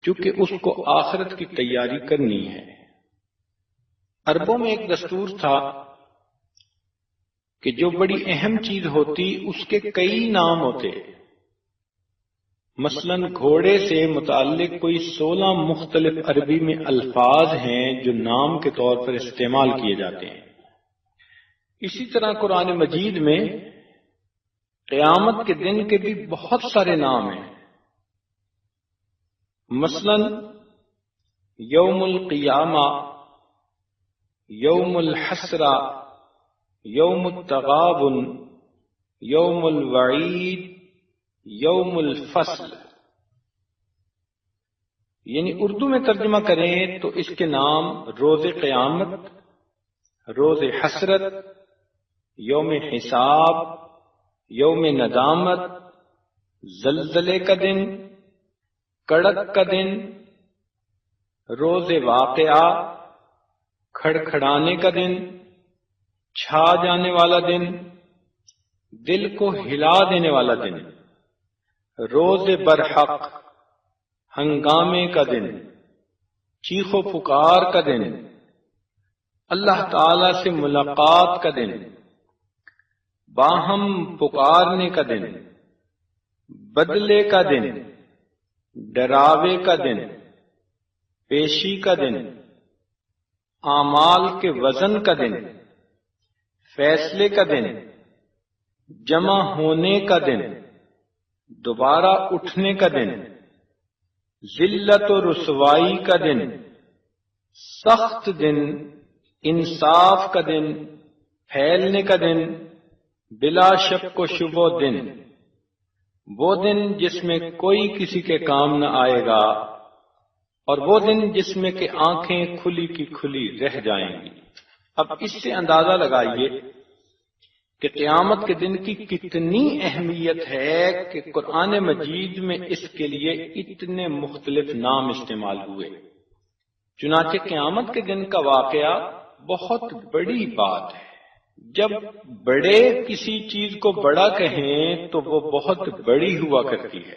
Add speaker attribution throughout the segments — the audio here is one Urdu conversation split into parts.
Speaker 1: چونکہ اس کو آخرت کی تیاری کرنی ہے۔ عربوں میں ایک دستور تھا کہ جو بڑی اہم چیز ہوتی اس کے کئی نام ہوتے، مثلا گھوڑے سے متعلق کوئی 16 مختلف عربی میں الفاظ ہیں جو نام کے طور پر استعمال کیے جاتے ہیں۔ اسی طرح قرآن مجید میں قیامت کے دن کے بھی بہت سارے نام ہیں، مثلا یوم القیامہ، یوم الحسرہ، یوم التغابن، یوم الوعید، یوم الفصل۔ یعنی اردو میں ترجمہ کریں تو اس کے نام روز قیامت، روز حسرت، یوم حساب، یوم ندامت، زلزلے کا دن، کڑک کا دن، روز واقعہ، کھڑکھڑانے کا دن، چھا جانے والا دن، دل کو ہلا دینے والا دن، روز برحق، ہنگامے کا دن، چیخ و پکار کا دن، اللہ تعالی سے ملاقات کا دن، باہم پکارنے کا دن، بدلے کا دن، ڈراوے کا دن، پیشی کا دن، اعمال کے وزن کا دن، فیصلے کا دن، جمع ہونے کا دن، دوبارہ اٹھنے کا دن، ذلت و رسوائی کا دن، سخت دن، انصاف کا دن، پھیلنے کا دن، بلا شک و شبہ دن، وہ دن جس میں کوئی کسی کے کام نہ آئے گا، اور وہ دن جس میں کہ آنکھیں کھلی کی کھلی رہ جائیں گی۔ اب اس سے اندازہ لگائیے کہ قیامت کے دن کی کتنی اہمیت ہے کہ قرآن مجید میں اس کے لیے اتنے مختلف نام استعمال ہوئے۔ چنانچہ قیامت کے دن کا واقعہ بہت بڑی بات ہے۔ جب بڑے کسی چیز کو بڑا کہیں تو وہ بہت بڑی ہوا کرتی ہے۔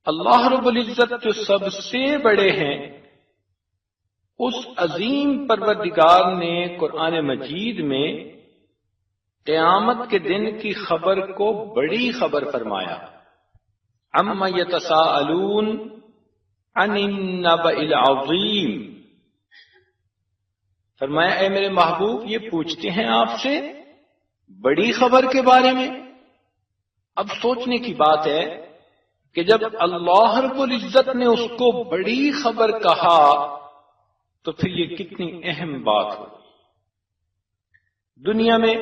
Speaker 1: اللہ رب العزت جو سب سے بڑے ہیں، اس عظیم پروردگار نے قرآن مجید میں قیامت کے دن کی خبر کو بڑی خبر فرمایا۔ عما یتساءلون عن النبأ العظیم، فرمایا اے میرے محبوب یہ پوچھتے ہیں آپ سے بڑی خبر کے بارے میں۔ اب سوچنے کی بات ہے کہ جب اللہ رب العزت نے اس کو بڑی خبر کہا تو پھر یہ کتنی اہم بات ہو۔ دنیا میں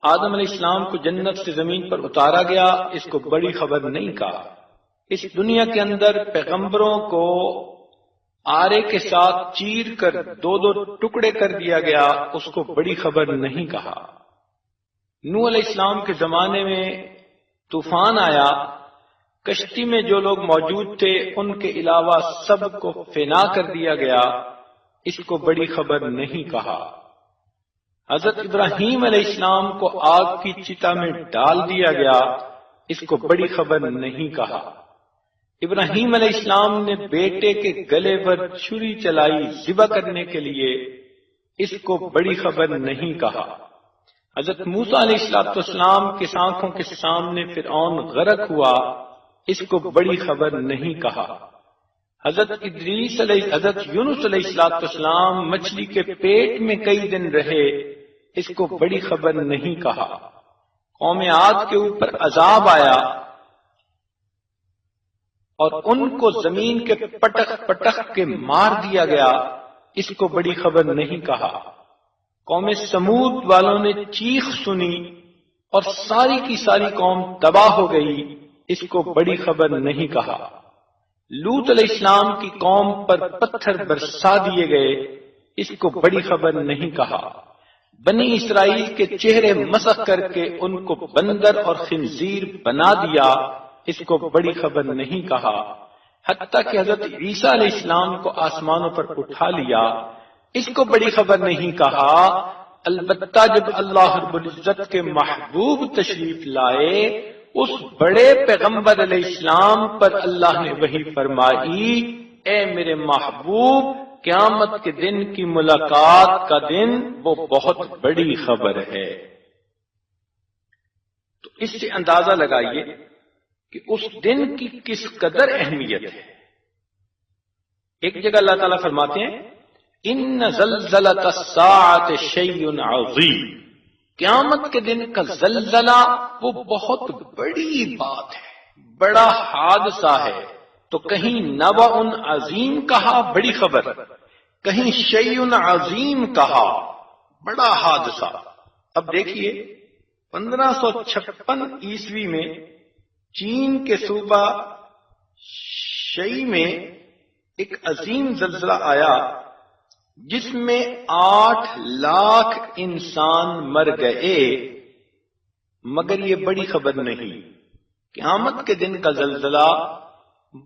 Speaker 1: آدم علیہ السلام کو جنت سے زمین پر اتارا گیا، اس کو بڑی خبر نہیں کہا۔ اس دنیا کے اندر پیغمبروں کو آرے کے ساتھ چیر کر دو دو ٹکڑے کر دیا گیا، اس کو بڑی خبر نہیں کہا۔ نوح علیہ السلام کے زمانے میں طوفان آیا، کشتی میں جو لوگ موجود تھے ان کے علاوہ سب کو فنا کر دیا گیا، اس کو بڑی خبر نہیں کہا۔ حضرت ابراہیم علیہ السلام کو آگ کی چتا میں ڈال دیا گیا، اس کو بڑی خبر نہیں کہا۔ ابراہیم علیہ السلام نے بیٹے کے گلے پر چھری چلائی ذبح کرنے کے لیے، اس کو بڑی خبر نہیں کہا۔ حضرت موسیٰ علیہ السلام کی آنکھوں کے سامنے فرعون غرق ہوا، اس کو بڑی خبر نہیں کہا۔ حضرت یونس علیہ السلام مچھلی کے پیٹ میں کئی دن رہے، اس کو بڑی خبر نہیں کہا۔ قوم عاد کے اوپر عذاب آیا اور ان کو زمین کے پٹخ پٹخ کے مار دیا گیا، اس کو بڑی خبر نہیں کہا۔ قوم سمود والوں نے چیخ سنی اور ساری کی ساری قوم تباہ ہو گئی، اس کو بڑی خبر نہیں کہا۔ لوط علیہ السلام کی قوم پر پتھر برسا دیے گئے، اس کو بڑی خبر نہیں کہا۔ بنی اسرائیل کے چہرے مسخ کر کے ان کو بندر اور خنزیر بنا دیا، اس کو بڑی خبر نہیں کہا۔ حتیٰ کہ حضرت عیسیٰ علیہ السلام کو آسمانوں پر اٹھا لیا، اس کو بڑی خبر نہیں کہا۔ البتہ جب اللہ رب العزت کے محبوب تشریف لائے، اس بڑے پیغمبر علیہ السلام پر اللہ نے وحی فرمائی، اے میرے محبوب قیامت کے دن کی ملاقات کا دن وہ بہت بڑی خبر ہے۔ تو اس سے اندازہ لگائیے کہ اس دن کی کس قدر اہمیت ہے۔ ایک جگہ اللہ تعالیٰ فرماتے ہیں ان زلزلۃ الساعۃ شیء عظیم، قیامت کے دن کا زلزلہ وہ بہت بڑی بات ہے، بڑا حادثہ ہے۔ تو کہیں نبأ عظیم کہا بڑی خبر، کہیں شیء عظیم کہا بڑا حادثہ۔ اب دیکھیے 1556 عیسوی میں چین کے صوبہ شئی میں ایک عظیم زلزلہ آیا جس میں 8 لاکھ انسان مر گئے، مگر یہ بڑی خبر نہیں۔ قیامت کے دن کا زلزلہ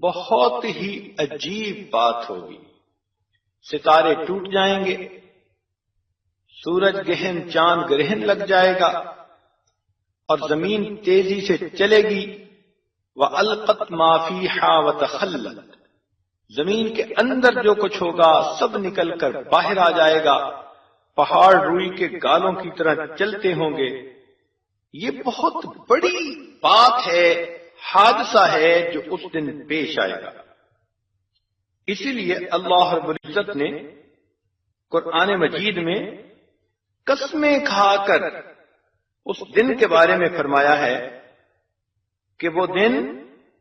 Speaker 1: بہت ہی عجیب بات ہوگی، ستارے ٹوٹ جائیں گے، سورج گرہن چاند گرہن لگ جائے گا، اور زمین تیزی سے چلے گی۔ وَأَلْقَتْ مَا فِيهَا وَتَخَلَّتْ، زمین کے اندر جو کچھ ہوگا سب نکل کر باہر آ جائے گا، پہاڑ روئی کے گالوں کی طرح چلتے ہوں گے۔ یہ بہت بڑی بات ہے، حادثہ ہے جو اس دن پیش آئے گا۔ اسی لیے اللہ رب العزت نے قرآن مجید میں قسمیں کھا کر اس دن کے بارے میں فرمایا ہے کہ وہ دن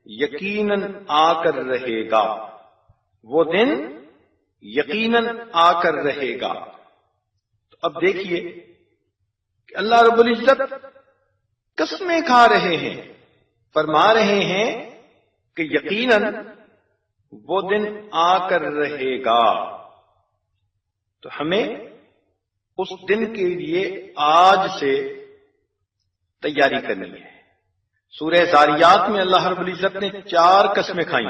Speaker 1: یقیناً آ کر رہے گا، وہ دن یقیناً آ کر رہے گا۔ تو اب دیکھیے کہ اللہ رب العزت قسمیں کھا رہے ہیں، فرما رہے ہیں کہ یقیناً وہ دن آ کر رہے گا۔ تو ہمیں اس دن کے لیے آج سے تیاری کرنی ہے۔ سورہ زاریات میں اللہ رب العزت نے 4 قسمیں کھائیں،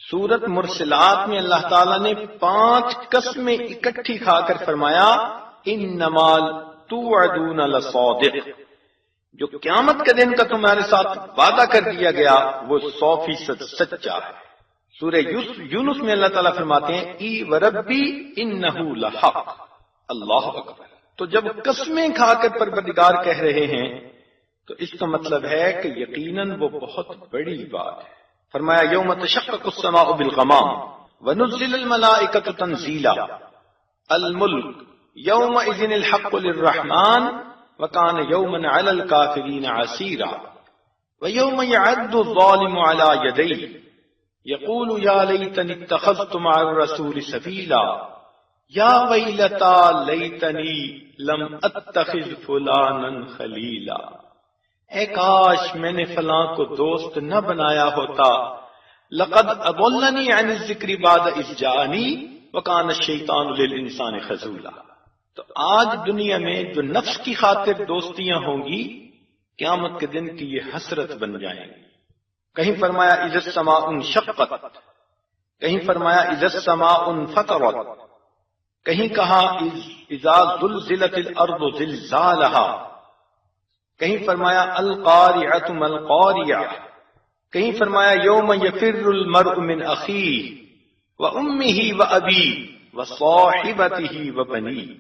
Speaker 1: سورت مرسلات میں اللہ تعالیٰ نے 5 قسمیں اکٹھی کھا کر فرمایا انما توعدون لصادق، جو قیامت کے دن کا تمہارے ساتھ وعدہ کر دیا گیا وہ 100% سچا ہے۔ سورہ یونس میں اللہ تعالیٰ فرماتے ہیں ای وربی انہ لحق، اللہ اکبر۔ تو جب قسمیں کھا کر پروردگار کہہ رہے ہیں تو اس کا مطلب ہے کہ یقیناً وہ بہت بڑی بات ہے۔ فرمایا یوم تشقق السماء بالغمام ونزل الملائکۃ تنزیلا الملک یومئذ الحق للرحمن وکان یوما علی الکافرین عسیرا ویوم یعد الظالم علی یدیہ یقول یا لیتنی اتخذت مع الرسول سبیلا یا ویلتا لیتنی لم اتخذ فلانا خلیلا، اے کاش میں نے فلاں کو دوست نہ بنایا ہوتا، لقد اضلنی عن الذکر بعد اذ جاءنی وکان الشیطان للانسان خذولا۔ تو آج دنیا میں جو نفس کی خاطر دوستیاں ہوں گی قیامت کے دن کی یہ حسرت بن جائیں گی۔ کہیں فرمایا اذا السماء انشقت، کہیں فرمایا اذا السماء انفطرت، کہیں کہا اذا زلزلت الارض زلزالها، کہیں فرمایا القارعۃ ما القاریہ، کہیں فرمایا یوم یفر المرء من اخیہ وامہ وابیہ وصاحبتہ وبنیہ،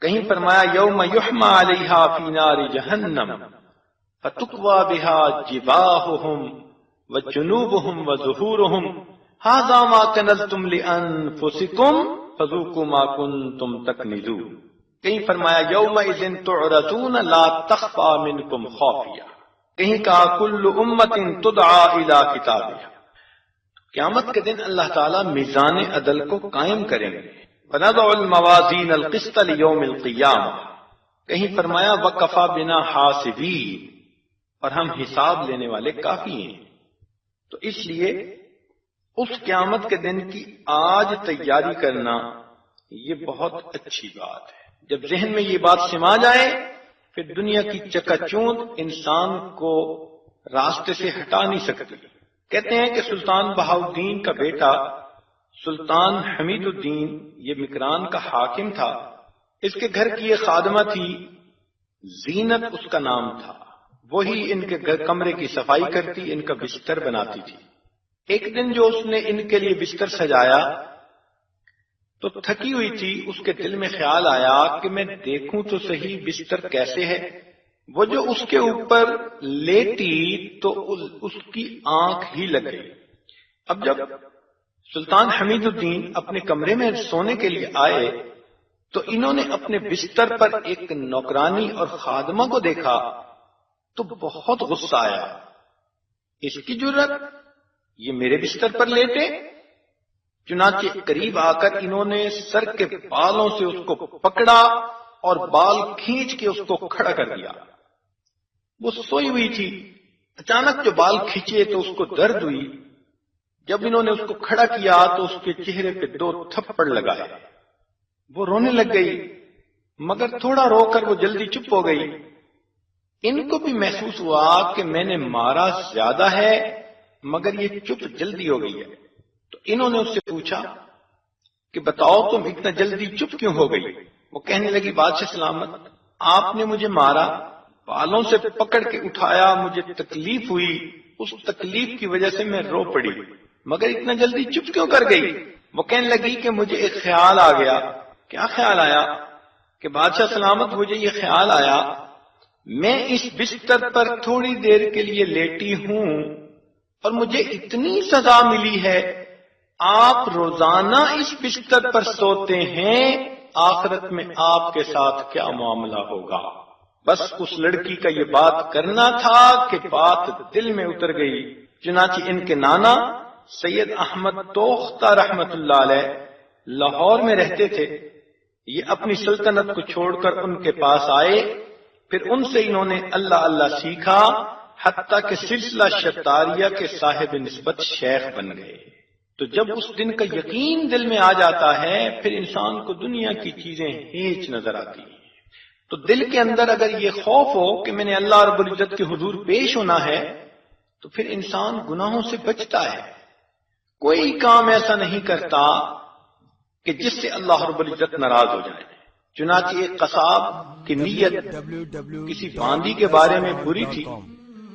Speaker 1: کہیں فرمایا یوم یحمى علیہا فی نار جہنم فتکوی بہا جباہہم وجنوبہم وظہورہم ھذا ما کنزتم لانفسکم فذوقوا ما کنتم تکنزون، کہیں فرمایا یومئذ تعرضون لا تخفی منکم خافیہ، کہیں کہا کل امت تدعی الی کتابها۔ قیامت کے دن اللہ تعالیٰ میزان عدل کو قائم کریں گے، وَنَضَعُ الْمَوَازِينَ الْقِسْطَ لِيَوْمِ الْقِيَامَةِ، کہیں فرمایا وَكَفَى بِنَا حَاسِبِينَ، اور ہم حساب لینے والے کافی ہیں۔ تو اس لیے اس قیامت کے دن کی آج تیاری کرنا یہ بہت اچھی بات ہے۔ جب ذہن میں یہ بات سما جائے پھر دنیا کی چکا چوند انسان کو راستے سے ہٹا نہیں سکتی۔ کہتے ہیں کہ سلطان بہاؤالدین کا بیٹا سلطان حمید الدین یہ مکران کا حاکم تھا، اس کے گھر کی ایک خادمہ تھی زینت اس کا نام تھا، وہی ان کے کمرے کی صفائی کرتی، ان کا بستر بناتی تھی۔ ایک دن جو اس نے ان کے لیے بستر سجایا تو تھکی ہوئی تھی، اس کے دل میں خیال آیا کہ میں دیکھوں تو صحیح بستر کیسے ہے۔ وہ جو اس کے اوپر لیٹی تو اس کی آنکھ ہی لگ گئی۔ اب جب سلطان حمید الدین اپنے کمرے میں سونے کے لیے آئے تو انہوں نے اپنے بستر پر ایک نوکرانی اور خادمہ کو دیکھا تو بہت غصہ آیا۔ اس کی جرت، یہ میرے بستر پر لیٹے؟ چنانچہ قریب آ کر انہوں نے سر کے بالوں سے اس کو پکڑا اور بال کھینچ کے اس کو کھڑا کر دیا۔ وہ سوئی ہوئی تھی، اچانک جو بال کھینچے تو اس کو درد ہوئی۔ جب انہوں نے اس کو کھڑا کیا تو اس کے چہرے پہ 2 تھپڑ لگائے۔ وہ رونے لگ گئی، مگر تھوڑا رو کر وہ جلدی چپ ہو گئی۔ ان کو بھی محسوس ہوا کہ میں نے مارا زیادہ ہے، مگر یہ چپ جلدی ہو گئی ہے۔ تو انہوں نے اس سے پوچھا کہ بتاؤ تم اتنا جلدی چپ کیوں ہو گئی؟ وہ کہنے لگی بادشاہ سلامت، آپ نے مجھے مارا، بالوں سے پکڑ کے اٹھایا، مجھے تکلیف ہوئی، اس تکلیف کی وجہ سے میں رو پڑی، مگر اتنا جلدی چپ کیوں کر گئی؟ وہ کہنے لگی کہ مجھے ایک خیال آ گیا۔ کیا خیال آیا؟ کہ بادشاہ سلامت مجھے یہ خیال آیا، میں اس بستر پر تھوڑی دیر کے لیے لیٹی ہوں اور مجھے اتنی سزا ملی ہے، آپ روزانہ اس بستر پر سوتے ہیں، آخرت میں آپ کے ساتھ کیا معاملہ ہوگا؟ بس اس لڑکی کا یہ بات کرنا تھا کہ بات دل میں اتر گئی۔ چنانچہ ان کے نانا سید احمد توختہ رحمت اللہ علیہ لاہور میں رہتے تھے۔ یہ اپنی سلطنت کو چھوڑ کر ان کے پاس آئے، پھر ان سے انہوں نے اللہ اللہ سیکھا، حتیٰ کہ سلسلہ شتاریہ کے صاحب نسبت شیخ بن گئے۔ تو جب اس دن کا یقین دل میں آ جاتا ہے پھر انسان کو دنیا کی چیزیں ہیچ نظر آتی ہیں۔ تو دل کے اندر اگر یہ خوف ہو کہ میں نے اللہ رب العزت کے حضور پیش ہونا ہے تو پھر انسان گناہوں سے بچتا ہے۔ کوئی کام ایسا نہیں کرتا کہ جس سے اللہ رب العزت ناراض ہو جائے۔ چنانچہ ایک قصاب کی نیت کسی باندی کے بارے میں بری تھی۔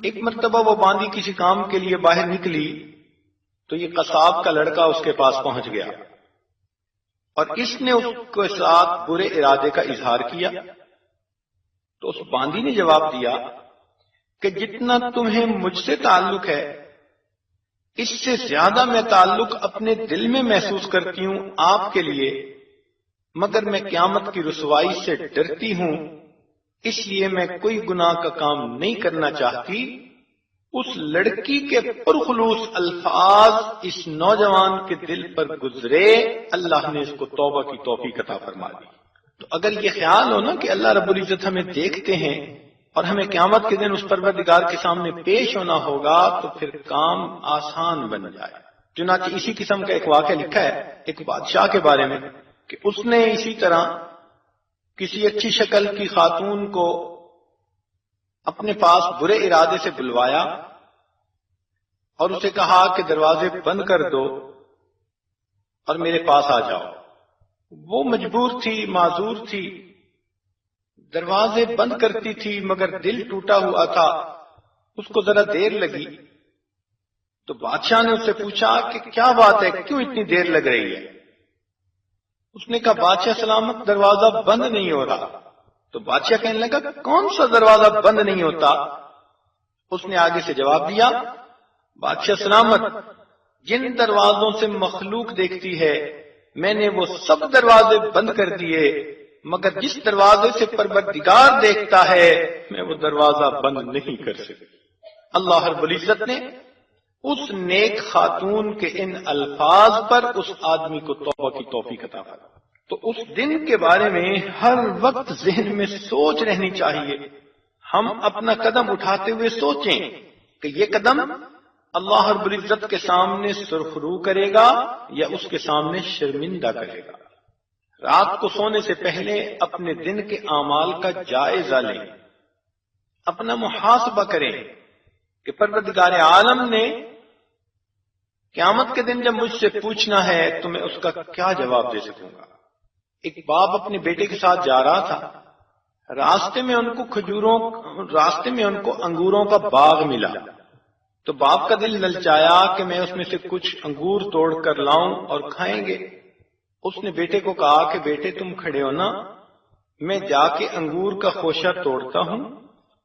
Speaker 1: ایک مرتبہ وہ باندی کسی کام کے لیے باہر نکلی تو یہ قصاب کا لڑکا اس کے پاس پہنچ گیا اور اس نے اس کے ساتھ برے ارادے کا اظہار کیا۔ تو اس باندی نے جواب دیا کہ جتنا تمہیں مجھ سے تعلق ہے اس سے زیادہ میں تعلق اپنے دل میں محسوس کرتی ہوں آپ کے لیے، مگر میں قیامت کی رسوائی سے ڈرتی ہوں، اس لیے میں کوئی گناہ کا کام نہیں کرنا چاہتی۔ اس لڑکی کے پرخلوص الفاظ اس نوجوان کے دل پر گزرے، اللہ نے اس کو توبہ کی توفیق عطا فرما دی۔ تو اگر یہ خیال ہو نا کہ اللہ رب العزت ہمیں دیکھتے ہیں اور ہمیں قیامت کے دن اس پروردگار کے سامنے پیش ہونا ہوگا تو پھر کام آسان بن جائے۔ چنانچہ اسی قسم کا ایک واقعہ لکھا ہے ایک بادشاہ کے بارے میں کہ اس نے اسی طرح کسی اچھی شکل کی خاتون کو اپنے پاس برے ارادے سے بلوایا اور اسے کہا کہ دروازے بند کر دو اور میرے پاس آ جاؤ۔ وہ مجبور تھی، معذور تھی، دروازے بند کرتی تھی مگر دل ٹوٹا ہوا تھا، اس کو ذرا دیر لگی۔ تو بادشاہ نے اس سے پوچھا کہ کیا بات ہے، کیوں اتنی دیر لگ رہی ہے؟ اس نے کہا بادشاہ سلامت دروازہ بند نہیں ہو رہا۔ تو بادشاہ کہنے لگا کون سا دروازہ بند نہیں ہوتا؟ اس نے آگے سے جواب دیا بادشاہ سلامت جن دروازوں سے مخلوق دیکھتی ہے میں نے وہ سب دروازے بند کر دیے، مگر جس دروازے سے پروردگار دیکھتا ہے میں وہ دروازہ بند نہیں کر سکتی۔ اللہ رب العزت نے اس نیک خاتون کے ان الفاظ پر اس آدمی کو توبہ کی توفیق عطا فرمائی۔ تو اس دن کے بارے میں ہر وقت ذہن میں سوچ رہنی چاہیے، ہم اپنا قدم اٹھاتے ہوئے سوچیں کہ یہ قدم اللہ رب العزت کے سامنے سرخرو کرے گا یا اس کے سامنے شرمندہ کرے گا۔ رات کو سونے سے پہلے اپنے دن کے اعمال کا جائزہ لیں، اپنا محاسبہ کریں کہ پروردگار عالم نے قیامت کے دن جب مجھ سے پوچھنا ہے تو میں اس کا کیا جواب دے سکوں گا۔ ایک باپ اپنے بیٹے کے ساتھ جا رہا تھا، راستے میں ان کو انگوروں کا باغ ملا۔ تو باپ کا دل للچایا کہ میں اس میں سے کچھ انگور توڑ کر لاؤں اور کھائیں گے۔ اس نے بیٹے کو کہا کہ بیٹے تم کھڑے ہو نا، میں جا کے انگور کا خوشہ توڑتا ہوں،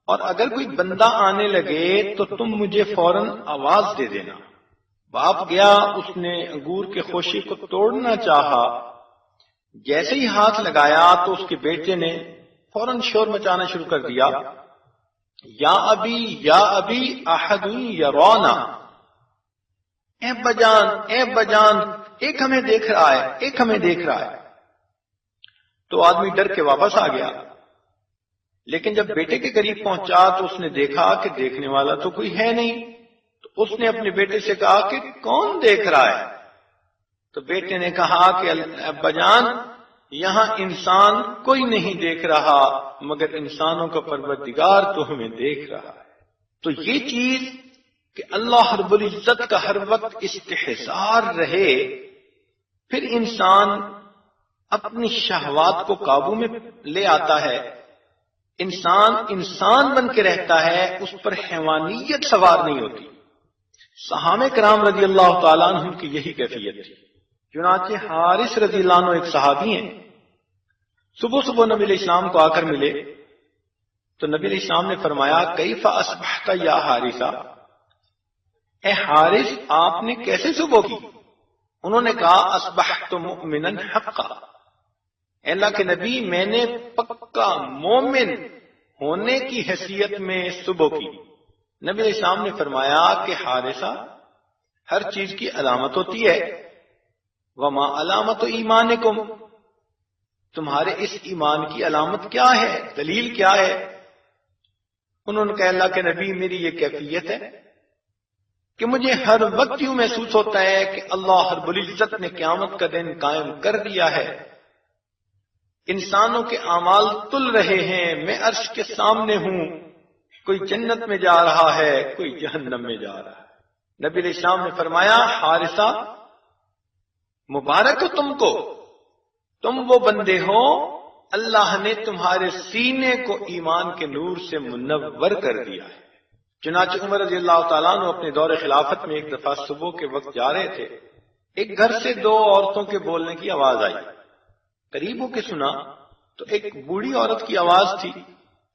Speaker 1: اور اگر کوئی بندہ آنے لگے تو تم مجھے فوراً آواز دے دینا۔ باپ گیا، اس نے انگور کے خوشے کو توڑنا چاہا، جیسے ہی ہاتھ لگایا تو اس کے بیٹے نے فوراً شور مچانا شروع کر دیا، یا ابی یا ابی احد یرانا، اے بجان اے بجان، ایک ہمیں دیکھ رہا ہے، ایک ہمیں دیکھ رہا ہے۔ تو آدمی ڈر کے واپس آ گیا، لیکن جب بیٹے کے قریب پہنچا تو اس نے دیکھا کہ دیکھنے والا تو کوئی ہے نہیں۔ تو اس نے اپنے بیٹے سے کہا کہ کون دیکھ رہا ہے؟ تو بیٹے نے کہا کہ ابا جان، یہاں انسان کوئی نہیں دیکھ رہا مگر انسانوں کا پروردگار تو ہمیں دیکھ رہا ہے۔ تو یہ چیز کہ اللہ رب العزت کا ہر وقت استحضار رہے، پھر انسان اپنی شہوات کو قابو میں لے آتا ہے، انسان بن کے رہتا ہے، اس پر حیوانیت سوار نہیں ہوتی۔ صحابہ کرام رضی اللہ تعالیٰ عنہم کی یہی کیفیت تھی۔ چنانچہ حارث رضی اللہ عنہ ایک صحابی ہیں، صبح صبح نبی علیہ السلام کو آ کر ملے تو نبی علیہ السلام نے فرمایا کیف اصبحت یا حارثہ، اے حارث آپ نے کیسے صبح کی؟ انہوں نے کہا اصبحت مؤمنا حقا، اے اللہ کے نبی میں نے پکا مومن ہونے کی حیثیت میں صبح کی۔ نبی علیہ السلام نے فرمایا کہ حارثہ ہر چیز کی علامت ہوتی ہے، وما علامت ایمانکم، تمہارے اس ایمان کی علامت کیا ہے، دلیل کیا ہے؟ انہوں نے کہا اللہ کے نبی میری یہ کیفیت ہے کہ مجھے ہر وقت یوں محسوس ہوتا ہے کہ اللہ رب العزت نے قیامت کا دن قائم کر دیا ہے، انسانوں کے اعمال تل رہے ہیں، میں عرش کے سامنے ہوں، کوئی جنت میں جا رہا ہے، کوئی جہنم میں جا رہا ہے۔ نبی علیہ السلام نے فرمایا حارثہ مبارک ہو تم کو، تم وہ بندے ہو اللہ نے تمہارے سینے کو ایمان کے نور سے منور کر دیا ہے۔ چنانچہ عمر رضی اللہ تعالیٰ عنہ اپنے دور خلافت میں ایک دفعہ صبح کے وقت جا رہے تھے، ایک گھر سے دو عورتوں کے بولنے کی آواز آئی، قریب ہو کے سنا تو ایک بوڑھی عورت کی آواز تھی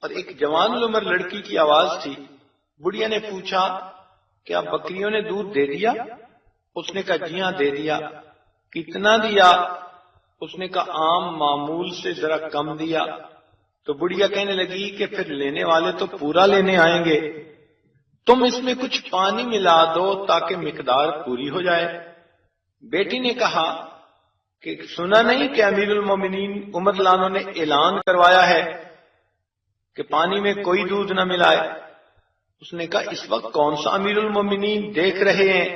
Speaker 1: اور ایک جوان العمر لڑکی کی آواز تھی۔ بڑھیا نے پوچھا کیا بکریوں نے دودھ دے دیا؟ اس نے کہا جی ہاں دے دیا۔ کتنا دیا؟ اس نے کہا عام معمول سے ذرا کم دیا۔ تو بڑھیا کہنے لگی کہ پھر لینے والے تو پورا لینے آئیں گے، تم اس میں کچھ پانی ملا دو تاکہ مقدار پوری ہو جائے۔ بیٹی نے کہا کہ سنا نہیں کہ امیر المومنین عمر لانو نے اعلان کروایا ہے کہ پانی میں کوئی دودھ نہ ملائے؟ اس نے کہا اس وقت کون سا امیر المومنین دیکھ رہے ہیں؟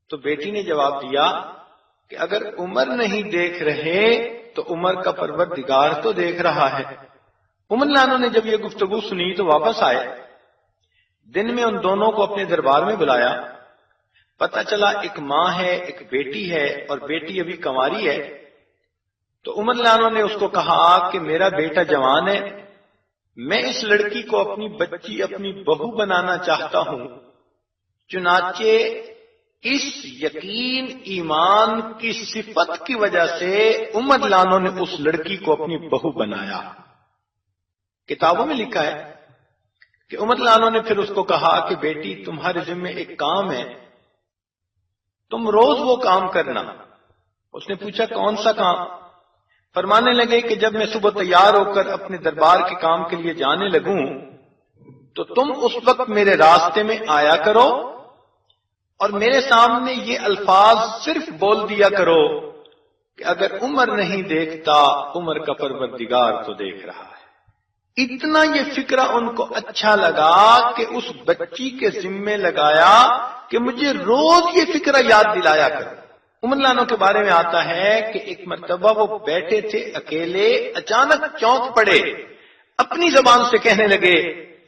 Speaker 1: تو بیٹی نے جواب دیا کہ اگر عمر نہیں دیکھ رہے تو عمر کا پروردگار تو دیکھ رہا ہے۔ عمر لانو نے جب یہ گفتگو سنی تو واپس آئے، دن میں ان دونوں کو اپنے دربار میں بلایا، پتہ چلا ایک ماں ہے ایک بیٹی ہے اور بیٹی ابھی کنواری ہے۔ تو عمر لانو نے اس کو کہا کہ میرا بیٹا جوان ہے، میں اس لڑکی کو اپنی بچی اپنی بہو بنانا چاہتا ہوں، چنانچہ اس یقین ایمان کی صفت کی وجہ سے عمر لانو نے اس لڑکی کو اپنی بہو بنایا۔ کتابوں میں لکھا ہے کہ عمر لانو نے پھر اس کو کہا کہ بیٹی تمہارے ذمہ ایک کام ہے، تم روز وہ کام کرنا۔ اس نے پوچھا کون سا کام؟ فرمانے لگے کہ جب میں صبح تیار ہو کر اپنے دربار کے کام کے لیے جانے لگوں تو تم اس وقت میرے راستے میں آیا کرو اور میرے سامنے یہ الفاظ صرف بول دیا کرو کہ اگر عمر نہیں دیکھتا عمر کا پروردگار تو دیکھ رہا ہے۔ اتنا یہ فکرہ ان کو اچھا لگا کہ اس بچی کے ذمے لگایا کہ مجھے روز یہ فکرہ یاد دلایا کرو۔ عمر لانو کے بارے میں آتا ہے کہ ایک مرتبہ وہ بیٹھے تھے اکیلے، اچانک چونک پڑے، اپنی زبان سے کہنے لگے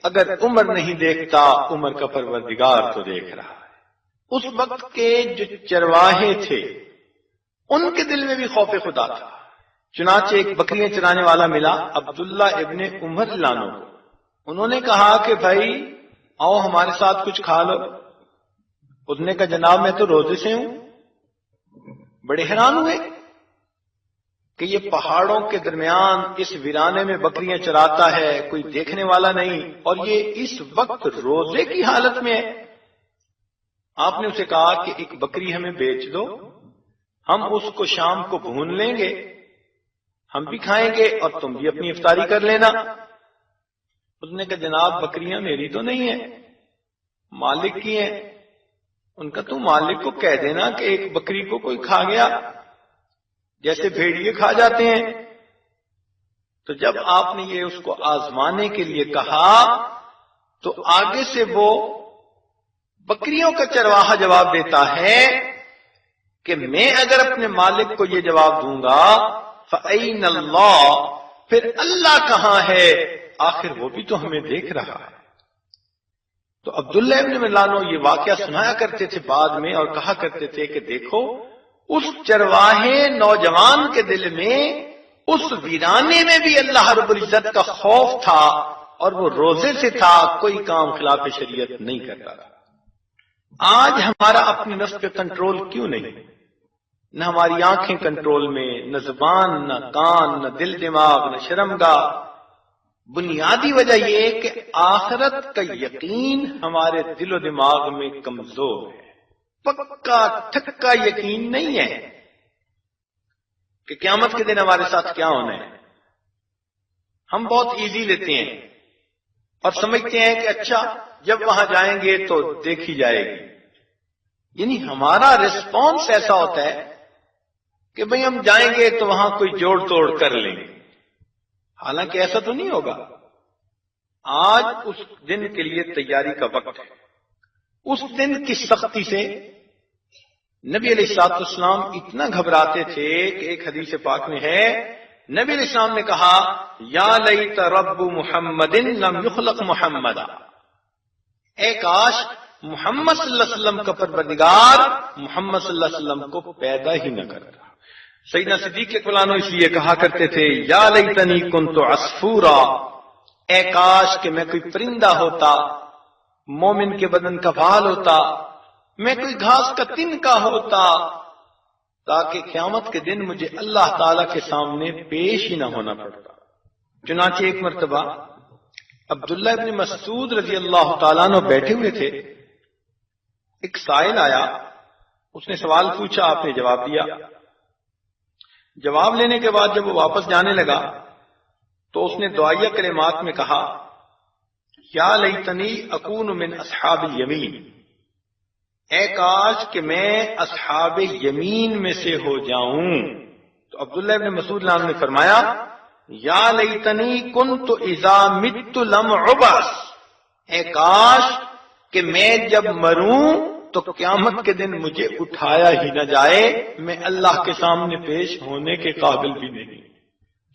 Speaker 1: اگر عمر نہیں دیکھتا عمر کا پروردگار تو دیکھ رہا ہے۔ اس وقت کے جو چرواہے تھے ان کے دل میں بھی خوف خدا تھا۔ چنانچہ ایک بکریاں چرانے والا ملا عبداللہ ابن عمر لانو کو، انہوں نے کہا کہ بھائی آؤ ہمارے ساتھ کچھ کھا لو۔ اس نے کہا جناب میں تو روزے سے ہوں۔ بڑے حیران ہوئے کہ یہ پہاڑوں کے درمیان اس ویرانے میں بکریاں چراتا ہے، کوئی دیکھنے والا نہیں، اور یہ اس وقت روزے کی حالت میں ہے۔ آپ نے اسے کہا کہ ایک بکری ہمیں بیچ دو، ہم اس کو شام کو بھون لیں گے، ہم بھی کھائیں گے اور تم بھی اپنی افطاری کر لینا۔ اس نے کہا جناب بکریاں میری تو نہیں ہیں، مالک کی ہیں۔ ان کا تو مالک کو کہہ دینا کہ ایک بکری کو کوئی کھا گیا، جیسے بھیڑیے کھا جاتے ہیں۔ تو جب آپ نے یہ اس کو آزمانے کے لیے کہا تو آگے سے وہ بکریوں کا چرواہا جواب دیتا ہے کہ میں اگر اپنے مالک کو یہ جواب دوں گا فَأَيْنَ اللَّهُ، پھر اللہ کہاں ہے، آخر وہ بھی تو ہمیں دیکھ رہا ہے۔ تو عبداللہ ابن ملانو یہ واقعہ سنایا کرتے تھے بعد میں، اور کہا کرتے تھے کہ دیکھو اس چرواہے نوجوان کے دل میں اس ویرانے میں بھی اللہ رب العزت کا خوف تھا، اور وہ روزے سے تھا، کوئی کام خلاف شریعت نہیں کرتا تھا۔ آج ہمارا اپنے نفس پہ کنٹرول کیوں نہیں؟ نہ ہماری آنکھیں کنٹرول میں، نہ زبان، نہ کان، نہ دل دماغ، نہ شرمگاہ۔ بنیادی وجہ یہ کہ آخرت کا یقین ہمارے دل و دماغ میں کمزور ہے، پکا ٹھکا یقین نہیں ہے کہ قیامت کے دن ہمارے ساتھ کیا ہونا ہے۔ ہم بہت ایزی لیتے ہیں اور سمجھتے ہیں کہ اچھا جب وہاں جائیں گے تو دیکھی جائے گی، یعنی ہمارا رسپانس ایسا ہوتا ہے کہ بھئی ہم جائیں گے تو وہاں کوئی جوڑ توڑ کر لیں گے، حالانکہ ایسا تو نہیں ہوگا۔ آج اس دن کے لیے تیاری کا وقت ہے۔ اس دن کی سختی سے نبی علیہ الصلوۃ والسلام اتنا گھبراتے تھے کہ ایک حدیث پاک میں ہے نبی علیہ السلام نے کہا یا لیت رب محمد لم یخلق محمدا، اے کاش محمد صلی اللہ علیہ وسلم کا پروردگار محمد صلی اللہ علیہ وسلم کو پیدا ہی نہ کرتا۔ سیدنا صدیق اکبر اس لیے کہا کرتے تھے یا لیتنی کنت عصفورا، اے کاش کہ میں کوئی پرندہ ہوتا، مومن کے بدن کا بال ہوتا، میں کوئی گھاس کا تنکا ہوتا، تاکہ قیامت کے دن مجھے اللہ تعالی کے سامنے پیش ہی نہ ہونا پڑتا۔ چنانچہ ایک مرتبہ عبداللہ ابن مسعود رضی اللہ تعالیٰ عنہ بیٹھے ہوئے تھے، ایک سائل آیا، اس نے سوال پوچھا، آپ نے جواب دیا۔ جواب لینے کے بعد جب وہ واپس جانے لگا تو اس نے دعائیہ کلمات میں کہا یا لیتنی اکون من اصحاب الیمین، اے کاش کہ میں اصحاب یمین میں سے ہو جاؤں۔ تو عبداللہ ابن مسعود نے فرمایا یا لیتنی کنت اذا مت لم عبس، اے کاش کہ میں جب مروں تو قیامت کے دن مجھے اٹھایا ہی نہ جائے، میں اللہ کے سامنے پیش ہونے کے قابل بھی نہیں۔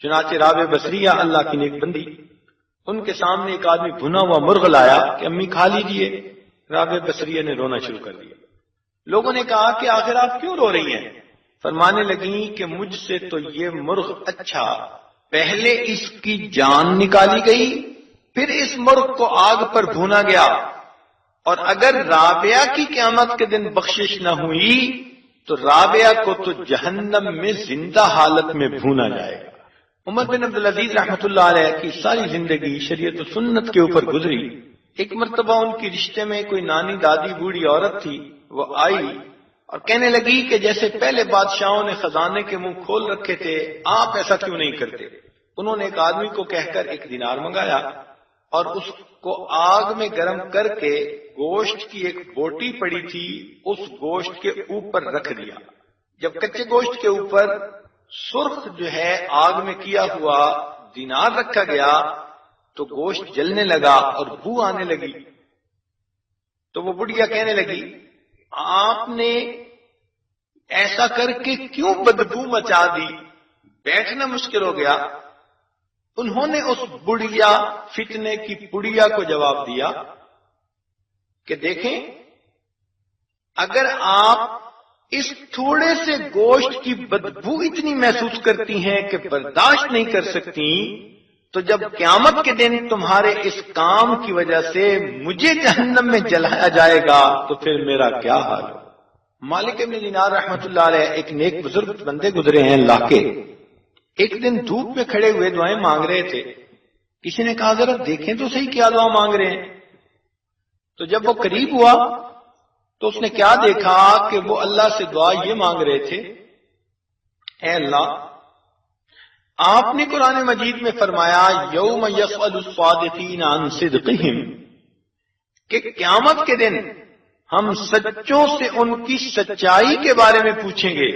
Speaker 1: چنانچہ رابع بصریہ اللہ کی نیک بندی، ان کے سامنے ایک آدمی بھنا ہوا مرغ لایا کہ امی کھا لیجئے، رابع بصریہ نے رونا شروع کر دیا۔ لوگوں نے کہا کہ آخر آپ کیوں رو رہی ہیں؟ فرمانے لگیں کہ مجھ سے تو یہ مرغ اچھا، پہلے اس کی جان نکالی گئی، پھر اس مرغ کو آگ پر بھونا گیا، اور اگر رابعہ کی قیامت کے دن بخشش نہ ہوئی تو رابعہ کو تو جہنم میں زندہ حالت میں بھونا جائے گا۔ عمر بن عبدالعزیز رحمۃ اللہ علیہ کی ساری زندگی شریعت و سنت کے اوپر گزری۔ ایک مرتبہ ان کی رشتے میں کوئی نانی دادی بوڑھی عورت تھی، وہ آئی اور کہنے لگی کہ جیسے پہلے بادشاہوں نے خزانے کے منہ کھول رکھے تھے، آپ ایسا کیوں نہیں کرتے؟ انہوں نے ایک آدمی کو کہہ کر ایک دینار منگایا اور اس کو آگ میں گرم کر کے گوشت کی ایک بوٹی پڑی تھی اس گوشت کے اوپر رکھ دیا۔ جب کچے گوشت کے اوپر سرخ جو ہے آگ میں کیا ہوا دینار رکھا گیا تو گوشت جلنے لگا اور بو آنے لگی۔ تو وہ بڑھیا کہنے لگی آپ نے ایسا کر کے کیوں بدبو مچا دی، بیٹھنا مشکل ہو گیا۔ انہوں نے اس بڑھیا فتنے کی بڑھیا کو جواب دیا کہ دیکھیں اگر آپ اس تھوڑے سے گوشت کی بدبو اتنی محسوس کرتی ہیں کہ برداشت نہیں کر سکتی تو جب قیامت کے دن تمہارے اس کام کی وجہ سے مجھے جہنم میں جلایا جائے گا تو پھر میرا کیا حال ہو۔ مالک ابن دینار رحمۃ اللہ علیہ ایک نیک بزرگ بندے گزرے ہیں اللہ کے، ایک دن دھوپ میں کھڑے ہوئے دعائیں مانگ رہے تھے۔ کسی نے کہا ذرا دیکھیں تو صحیح کیا دعا مانگ رہے ہیں۔ تو جب وہ قریب ہوا تو اس نے کیا دیکھا کہ وہ اللہ سے دعا یہ مانگ رہے تھے، اے اللہ، آپ نے قرآن مجید میں فرمایا یوم یسأل الصادقین عن صدقہم، کہ قیامت کے دن ہم سچوں سے ان کی سچائی کے بارے میں پوچھیں گے۔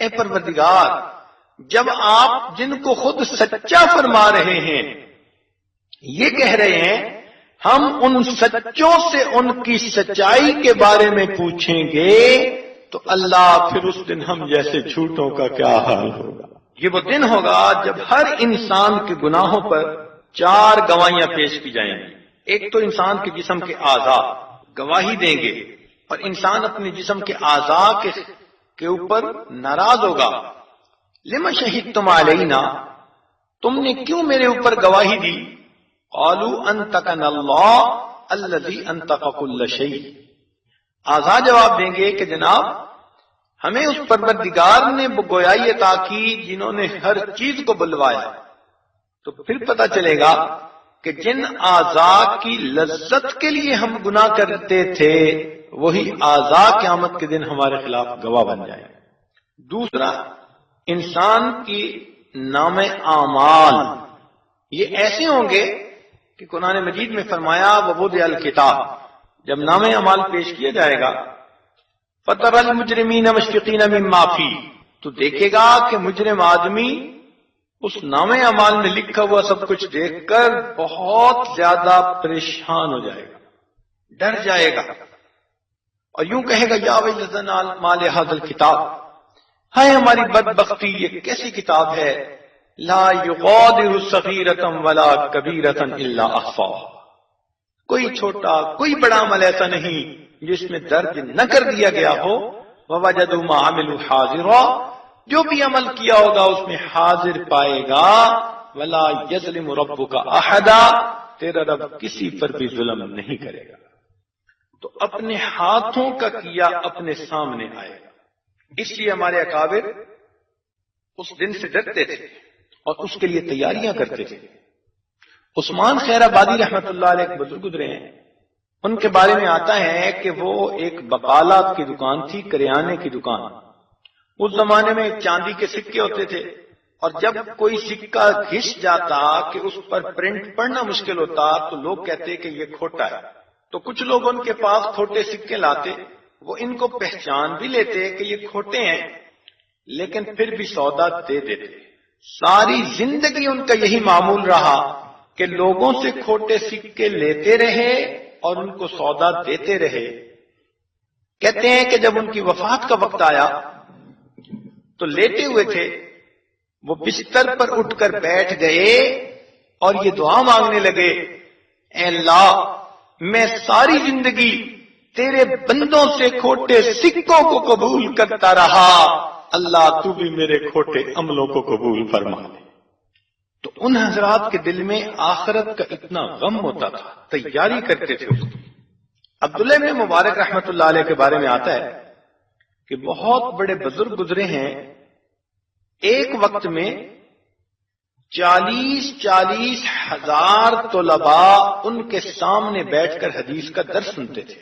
Speaker 1: اے پروردگار، جب آپ جن کو خود سچا فرما رہے ہیں یہ کہہ رہے ہیں ہم ان سچوں سے ان کی سچائی کے بارے میں پوچھیں گے، تو اللہ پھر اس دن ہم جیسے جھوٹوں کا کیا حال ہوگا۔ یہ وہ دن ہوگا جب ہر انسان کے گناہوں پر 4 گواہیاں پیش کی جائیں گی۔ ایک تو انسان کے جسم کے اعضاء گواہی دیں گے، اور انسان اپنے جسم کے اعضاء کے اوپر ناراض ہوگا۔ لما شہدتم علینا، تم نے کیوں میرے اوپر گواہی دی؟ قالوا انطقنا اللہ الذی انطق کل شیء، اعضاء جواب دیں گے کہ جناب ہمیں اس پروردگار نے گویائی عطا کی جنہوں نے ہر چیز کو بلوایا۔ تو پھر پتہ چلے گا کہ جن اعضاء کی لذت کے لیے ہم گناہ کرتے تھے وہی اعضاء قیامت کے دن ہمارے خلاف گواہ بن جائے۔ دوسرا، انسان کی نام اعمال یہ ایسے ہوں گے کہ قرآن مجید میں فرمایا ووضع الکتاب، جب نام اعمال پیش کیا جائے گا فَتَرَى الْمُجْرِمِينَ مُشْفِقِينَ مِمَّا فِيهِ، تو دیکھے گا کہ مجرم آدمی اس نام اعمال میں لکھا ہوا سب کچھ دیکھ کر بہت زیادہ پریشان ہو جائے گا، ڈر جائے گا، اور یوں کہے گا یا ویلتنا ما لہذا الکتاب، ہائے ہماری بدبختی، یہ کیسی کتاب ہے، لا یغادر صغیرۃ ولا کبیرۃ الا احصاها، کوئی چھوٹا کوئی بڑا عمل ایسا نہیں جس میں درج نہ کر دیا گیا ہو۔ ووجدوا ما عملوا حاضرا، جو بھی عمل کیا ہوگا اس میں حاضر پائے گا۔ ولا یظلم ربک احدا، تیرا رب کسی پر بھی ظلم نہیں کرے گا۔ تو اپنے ہاتھوں کا کیا اپنے سامنے آئے گا، اس لیے ہمارے اکابر اس دن سے ڈرتے تھے اور اس کے لیے تیاریاں کرتے تھے۔ عثمان خیر آبادی رحمت اللہ علیہ ایک بزرگ گزرے ہیں، ان کے بارے میں آتا ہے کہ وہ ایک بقالہ کی دکان تھی، کریانے کی دکان۔ اس زمانے میں چاندی کے سکے ہوتے تھے، اور جب کوئی سکہ گھس جاتا کہ اس پر پرنٹ پڑھنا مشکل ہوتا تو لوگ کہتے کہ یہ کھوٹا ہے۔ تو کچھ لوگ ان کے پاس کھوٹے سکے لاتے، وہ ان کو پہچان بھی لیتے کہ یہ کھوٹے ہیں، لیکن پھر بھی سودا دے دیتے۔ ساری زندگی ان کا یہی معمول رہا کہ لوگوں سے کھوٹے سکے لیتے رہے اور ان کو سودا دیتے رہے۔ کہتے ہیں کہ جب ان کی وفات کا وقت آیا تو لیٹے ہوئے تھے، وہ بستر پر اٹھ کر بیٹھ گئے اور یہ دعا مانگنے لگے، اے اللہ میں ساری زندگی تیرے بندوں سے کھوٹے سکوں کو قبول کرتا رہا، اللہ تو بھی میرے کھوٹے عملوں کو قبول فرما لے۔ تو ان حضرات کے دل میں آخرت کا اتنا غم ہوتا تھا، تیاری کرتے تھے اس کی۔ عبداللہ بن مبارک رحمت اللہ علیہ کے بارے میں آتا ہے کہ بہت بڑے بزرگ گزرے ہیں، ایک وقت میں 40 ہزار طلباء ان کے سامنے بیٹھ کر حدیث کا درس سنتے تھے،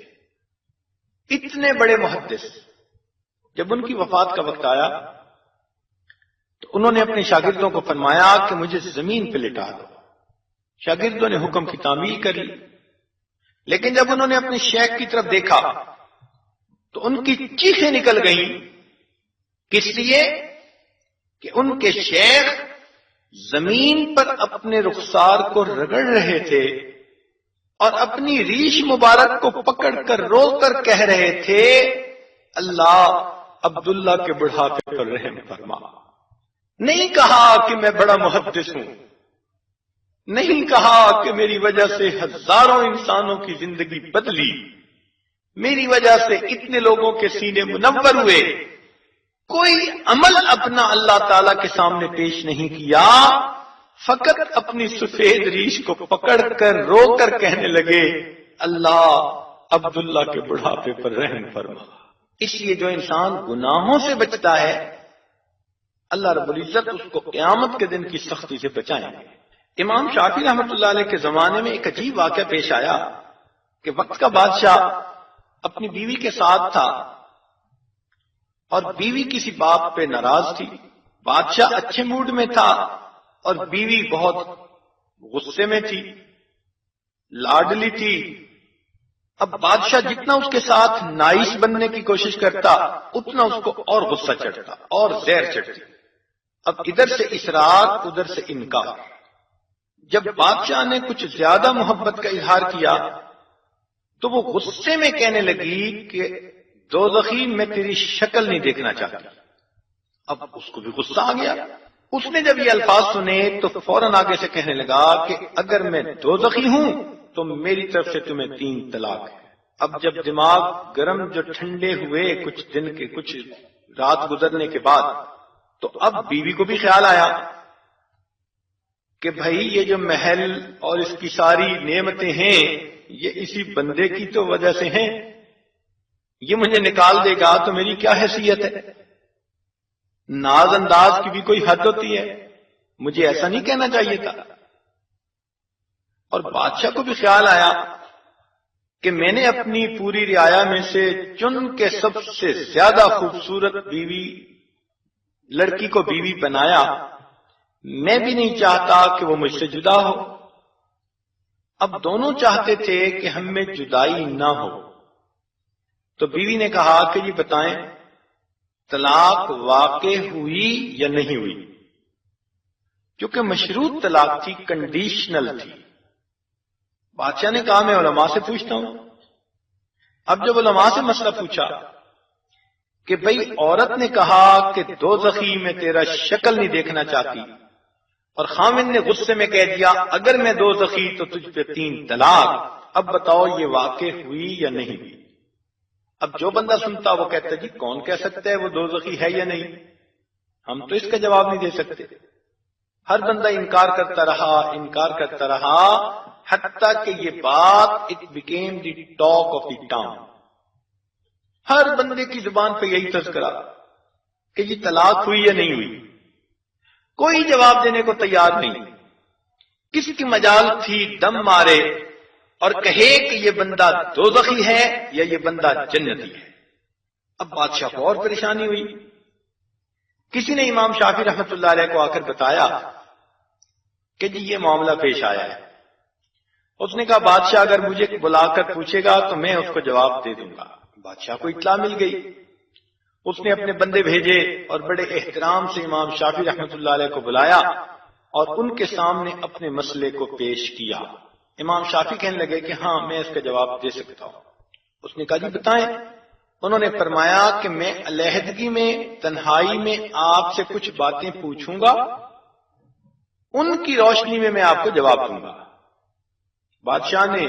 Speaker 1: اتنے بڑے محدث۔ جب ان کی وفات کا وقت آیا تو انہوں نے اپنے شاگردوں کو فرمایا کہ مجھے زمین پہ لٹا دو۔ شاگردوں نے حکم کی تعمیل کر لی، لیکن جب انہوں نے اپنے شیخ کی طرف دیکھا تو ان کی چیخیں نکل گئیں، کس لیے کہ ان کے شیخ زمین پر اپنے رخسار کو رگڑ رہے تھے اور اپنی ریش مبارک کو پکڑ کر رو کر کہہ رہے تھے، اللہ عبداللہ کے بڑھاپے پر رحم فرما۔ نہیں کہا کہ میں بڑا محدث ہوں، نہیں کہا کہ میری وجہ سے ہزاروں انسانوں کی زندگی بدلی، میری وجہ سے اتنے لوگوں کے سینے منور ہوئے، کوئی عمل اپنا اللہ تعالی کے سامنے پیش نہیں کیا، فقط اپنی سفید ریش کو پکڑ کر رو کر کہنے لگے اللہ عبداللہ کے بڑھاپے پر رحم فرما۔ اس لیے جو انسان گناہوں سے بچتا ہے اللہ رب العزت اس کو قیامت کے دن کی سختی سے بچائیں گے۔ امام شافعی رحمۃ اللہ علیہ کے زمانے میں ایک عجیب واقعہ پیش آیا کہ وقت کا بادشاہ اپنی بیوی کے ساتھ تھا اور بیوی کسی بات پہ ناراض تھی۔ بادشاہ اچھے موڈ میں تھا اور بیوی بہت غصے میں تھی، لاڈلی تھی۔ اب بادشاہ جتنا اس کے ساتھ نائس بننے کی کوشش کرتا اتنا اس کو اور غصہ چڑھتا اور زہر چڑھتی۔ اب ادھر سے اصرار ادھر سے انکار۔ جب بادشاہ نے کچھ زیادہ محبت کا اظہار کیا تو وہ غصے میں کہنے لگی کہ دوزخی میں تیری شکل نہیں دیکھنا چاہتی۔ اب اس کو بھی غصہ آ گیا۔ اس نے جب یہ الفاظ سنے تو فوراً آگے سے کہنے لگا کہ اگر میں دوزخی ہوں تو میری طرف سے تمہیں 3 طلاق ہے۔ اب جب دماغ گرم جو ٹھنڈے ہوئے کچھ دن کے کچھ رات گزرنے کے بعد تو اب بیوی کو بھی خیال آیا کہ بھائی یہ جو محل اور اس کی ساری نعمتیں ہیں یہ اسی بندے کی تو وجہ سے ہیں، یہ مجھے نکال دے گا تو میری کیا حیثیت ہے؟ ناز انداز کی بھی کوئی حد ہوتی ہے، مجھے ایسا نہیں کہنا چاہیے تھا۔ اور بادشاہ کو بھی خیال آیا کہ میں نے اپنی پوری رعایا میں سے چن کے سب سے زیادہ خوبصورت لڑکی کو بیوی بنایا، میں بھی نہیں چاہتا کہ وہ مجھ سے جدا ہو۔ اب دونوں چاہتے تھے کہ ہم میں جدائی نہ ہو، تو بیوی نے کہا کہ جی بتائیں طلاق واقع ہوئی یا نہیں ہوئی؟ کیونکہ مشروط طلاق تھی، کنڈیشنل تھی۔ بادشاہ نے کہا میں علماء سے پوچھتا ہوں۔ اب جب علماء سے مسئلہ پوچھا کہ بھئی عورت نے کہا کہ دوزخی میں تیرا شکل نہیں دیکھنا چاہتی اور خامن نے غصے میں کہہ دیا اگر میں دوزخی تو تجھ پہ 3 طلاق، اب بتاؤ یہ واقع ہوئی یا نہیں ہوئی؟ اب جو بندہ سنتا وہ کہتا جی کون کہہ سکتا ہے وہ دوزخی ہے یا نہیں، ہم تو اس کا جواب نہیں دے سکتے۔ ہر بندہ انکار کرتا رہا حتیٰ کہ یہ بات it became the talk of the town. ہر بندے کی زبان پہ یہی تذکرہ کہ یہ طلاق ہوئی یا نہیں ہوئی، کوئی جواب دینے کو تیار نہیں۔ کس کی مجال تھی دم مارے اور کہے کہ یہ بندہ دوزخی ہے یا یہ بندہ جنتی ہے۔ اب بادشاہ کو اور پریشانی ہوئی۔ کسی نے امام شافعی رحمۃ اللہ علیہ کو آ کر بتایا کہ جی یہ معاملہ پیش آیا ہے۔ اس نے کہا بادشاہ اگر مجھے بلا کر پوچھے گا تو میں اس کو جواب دے دوں گا۔ بادشاہ کو اطلاع مل گئی، اس نے اپنے بندے بھیجے اور بڑے احترام سے امام شافعی رحمۃ اللہ علیہ کو بلایا اور ان کے سامنے اپنے مسئلے کو پیش کیا۔ امام شافعی کہنے لگے کہ ہاں میں اس کا جواب دے سکتا ہوں۔ اس نے کہا جی بتائیں۔ انہوں نے فرمایا کہ میں علیحدگی میں تنہائی میں آپ سے کچھ باتیں پوچھوں گا، ان کی روشنی میں آپ کو جواب دوں گا۔ بادشاہ نے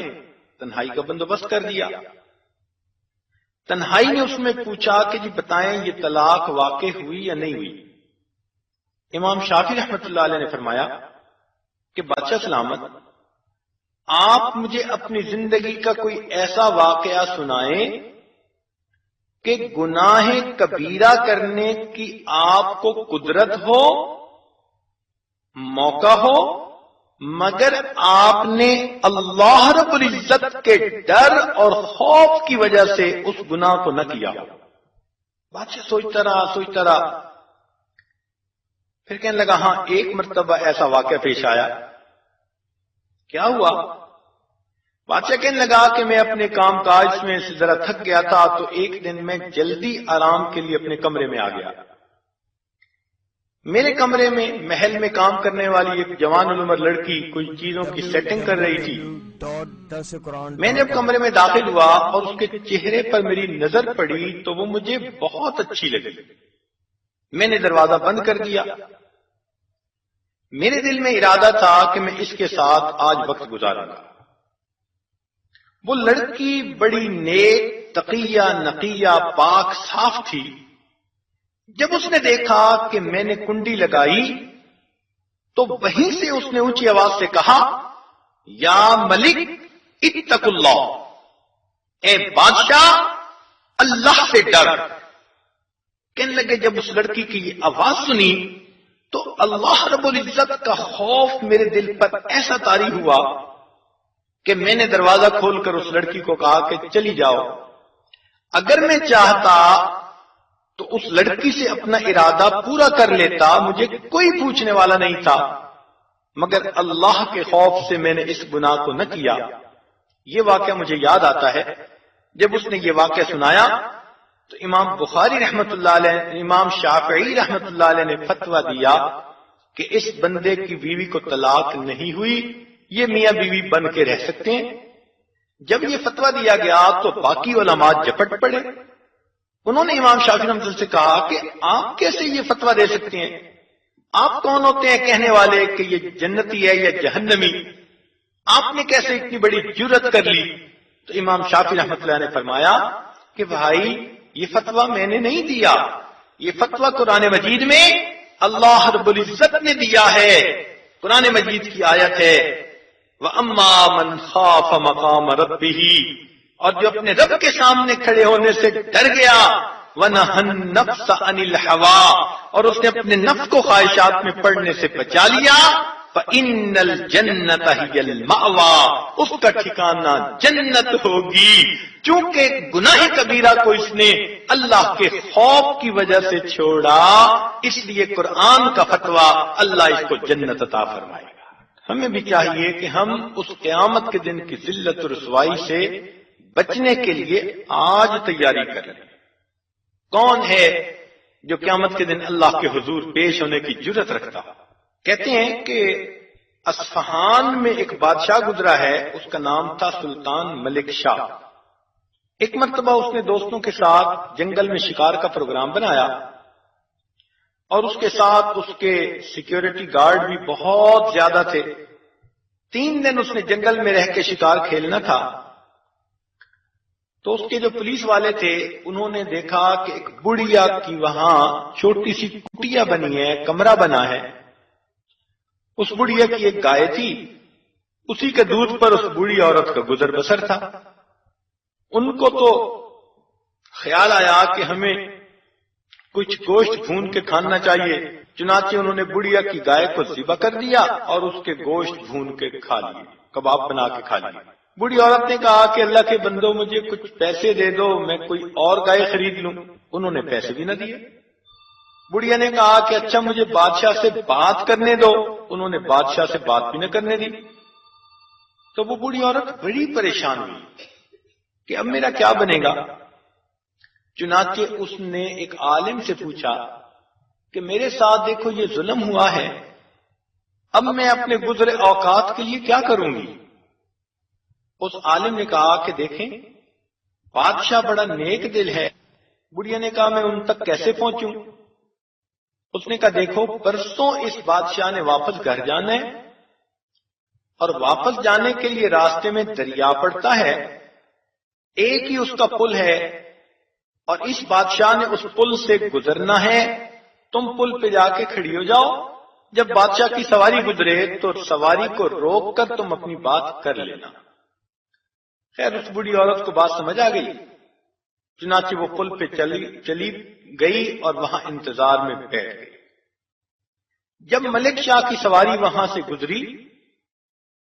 Speaker 1: تنہائی کا بندوبست کر دیا۔ تنہائی نے اس میں پوچھا کہ جی بتائیں یہ طلاق واقع ہوئی یا نہیں ہوئی؟ امام شافعی رحمۃ اللہ علیہ نے فرمایا کہ بادشاہ سلامت، آپ مجھے اپنی زندگی کا کوئی ایسا واقعہ سنائیں کہ گناہ کبیرہ کرنے کی آپ کو قدرت ہو، موقع ہو، مگر آپ نے اللہ رب العزت کے ڈر اور خوف کی وجہ سے اس گناہ کو نہ کیا ہو۔ بادشاہ سوچتا رہا، پھر کہنے لگا ہاں ایک مرتبہ ایسا واقعہ پیش آیا۔ کیا ہوا؟ بادشاہ کہنے لگا کہ میں اپنے کام کاج میں سے ذرا تھک گیا تھا تو ایک دن میں جلدی آرام کے لیے اپنے کمرے میں آ گیا۔ میرے کمرے میں محل میں کام کرنے والی ایک جوان العمر لڑکی کوئی چیزوں کی سیٹنگ کر رہی تھی۔ میں جب کمرے میں داخل ہوا اور اس کے چہرے پر میری نظر پڑی تو وہ مجھے بہت اچھی لگی۔ میں نے دروازہ بند کر دیا۔ میرے دل میں ارادہ تھا کہ میں اس کے ساتھ آج وقت گزاروں گا۔ وہ لڑکی بڑی نیک، تقیہ، نقیہ، پاک، صاف تھی۔ جب اس نے دیکھا کہ میں نے کنڈی لگائی
Speaker 2: تو وہیں سے اس نے اونچی آواز سے کہا یا ملک اتق اللہ، اے بادشاہ اللہ سے ڈر۔ کہنے لگے جب اس لڑکی کی یہ آواز سنی تو اللہ رب العزت کا خوف میرے دل پر ایسا طاری ہوا کہ میں نے دروازہ کھول کر اس لڑکی کو کہا کہ چلی جاؤ۔ اگر میں چاہتا تو اس لڑکی سے اپنا ارادہ پورا کر لیتا، مجھے کوئی پوچھنے والا نہیں تھا، مگر اللہ کے خوف سے میں نے اس گناہ کو نہ کیا۔ یہ واقعہ مجھے یاد آتا ہے، جب اس نے یہ واقعہ سنایا تو امام بخاری رحمت اللہ علیہ، امام شافعی رحمت اللہ علیہ نے فتویٰ دیا کہ اس بندے کی بیوی کو طلاق نہیں ہوئی، یہ میاں بیوی بن کے رہ سکتے ہیں۔ جب یہ فتویٰ دیا گیا تو باقی علماء جپٹ پڑے۔ انہوں نے امام شافعی رحمۃ اللہ سے کہا کہ آپ کیسے یہ فتویٰ دے سکتے ہیں؟ آپ کون ہوتے ہیں کہنے والے کہ یہ جنتی ہے یا جہنمی؟ آپ نے کیسے اتنی بڑی جرأت کر لی؟ تو امام شافعی رحمۃ اللہ نے فرمایا کہ بھائی یہ فتویٰ میں نے نہیں دیا، یہ فتویٰ قرآن مجید میں اللہ رب العزت نے دیا ہے۔ قرآن مجید کی آیت ہے وَأَمَّا مَنْ خَافَ مَقَامَ رَبِّهِ، اور جو اپنے رب کے سامنے کھڑے ہونے سے ڈر گیا، وَنَهَى النَّفْسَ عَنِ الْهَوَىٰ، اور اس نے اپنے نفس کو خواہشات میں پڑنے سے بچا لیا، فَإِنَّ الْجَنَّةَ هِيَ الْمَأْوَىٰ، اس کا ٹھکانہ جنت ہوگی۔ چونکہ گناہ کبیرہ کو اس نے اللہ کے خوف کی وجہ سے چھوڑا، اس لیے قرآن کا فتویٰ اللہ اس کو جنت عطا فرمائے گا۔ ہمیں بھی چاہیے کہ ہم اس قیامت کے دن کی ذلت و رسوائی سے بچنے کے لیے آج تیاری کریں۔ کون ہے جو قیامت کے دن اللہ کے حضور پیش ہونے کی جرأت رکھتا؟ کہتے ہیں کہ اصفہان میں ایک بادشاہ گزرا ہے، اس کا نام تھا سلطان ملک شاہ۔ ایک مرتبہ اس نے دوستوں کے ساتھ جنگل میں شکار کا پروگرام بنایا اور اس کے ساتھ اس کے سیکیورٹی گارڈ بھی بہت زیادہ تھے۔ 3 دن اس نے جنگل میں رہ کے شکار کھیلنا تھا۔ تو اس کے جو پولیس والے تھے انہوں نے دیکھا کہ ایک بڑھیا کی وہاں چھوٹی سی کٹیا بنی ہے، کمرہ بنا ہے۔ اس بڑھیا کی ایک گائے تھی، اسی کے دودھ پر اس بوڑھی عورت کا گزر بسر تھا۔ ان کو تو خیال آیا کہ ہمیں کچھ گوشت بھون کے کھانا چاہیے، چنانچہ انہوں نے بڑھیا کی گائے کو ذبح کر دیا اور اس کے گوشت بھون کے کھا لیے، کباب بنا کے کھا لیے۔ بوڑھی عورت نے کہا کہ اللہ کے بندو مجھے کچھ پیسے دے دو، میں کوئی اور گائے خرید لوں۔ انہوں نے پیسے بھی نہ دیے۔ بڑھیا نے کہا کہ اچھا مجھے بادشاہ سے بات کرنے دو، انہوں نے بادشاہ سے بات بھی نہ کرنے دی۔ تو وہ بوڑھی عورت بڑی پریشان ہوئی کہ اب میرا کیا بنے گا۔ چنانچہ اس نے ایک عالم سے پوچھا کہ میرے ساتھ دیکھو یہ ظلم ہوا ہے، اب میں اپنے گزرے اوقات کے لیے کیا کروں گی؟ اس عالم نے کہا کہ دیکھیں بادشاہ بڑا نیک دل ہے۔ بڑھیا نے کہا میں ان تک کیسے پہنچوں؟ اس نے کہا دیکھو پرسوں اس بادشاہ نے واپس گھر جانا ہے اور واپس جانے کے لیے راستے میں دریا پڑتا ہے، ایک ہی اس کا پل ہے اور اس بادشاہ نے اس پل سے گزرنا ہے، تم پل پہ جا کے کھڑی ہو جاؤ، جب بادشاہ کی سواری گزرے تو سواری کو روک کر تم اپنی بات کر لینا۔ خیر اس بوڑھی عورت کو بات سمجھ آ گئی، چنانچہ وہ پل پہ چلی گئی اور وہاں انتظار میں بیٹھ گئی۔ جب ملک شاہ کی سواری وہاں سے گزری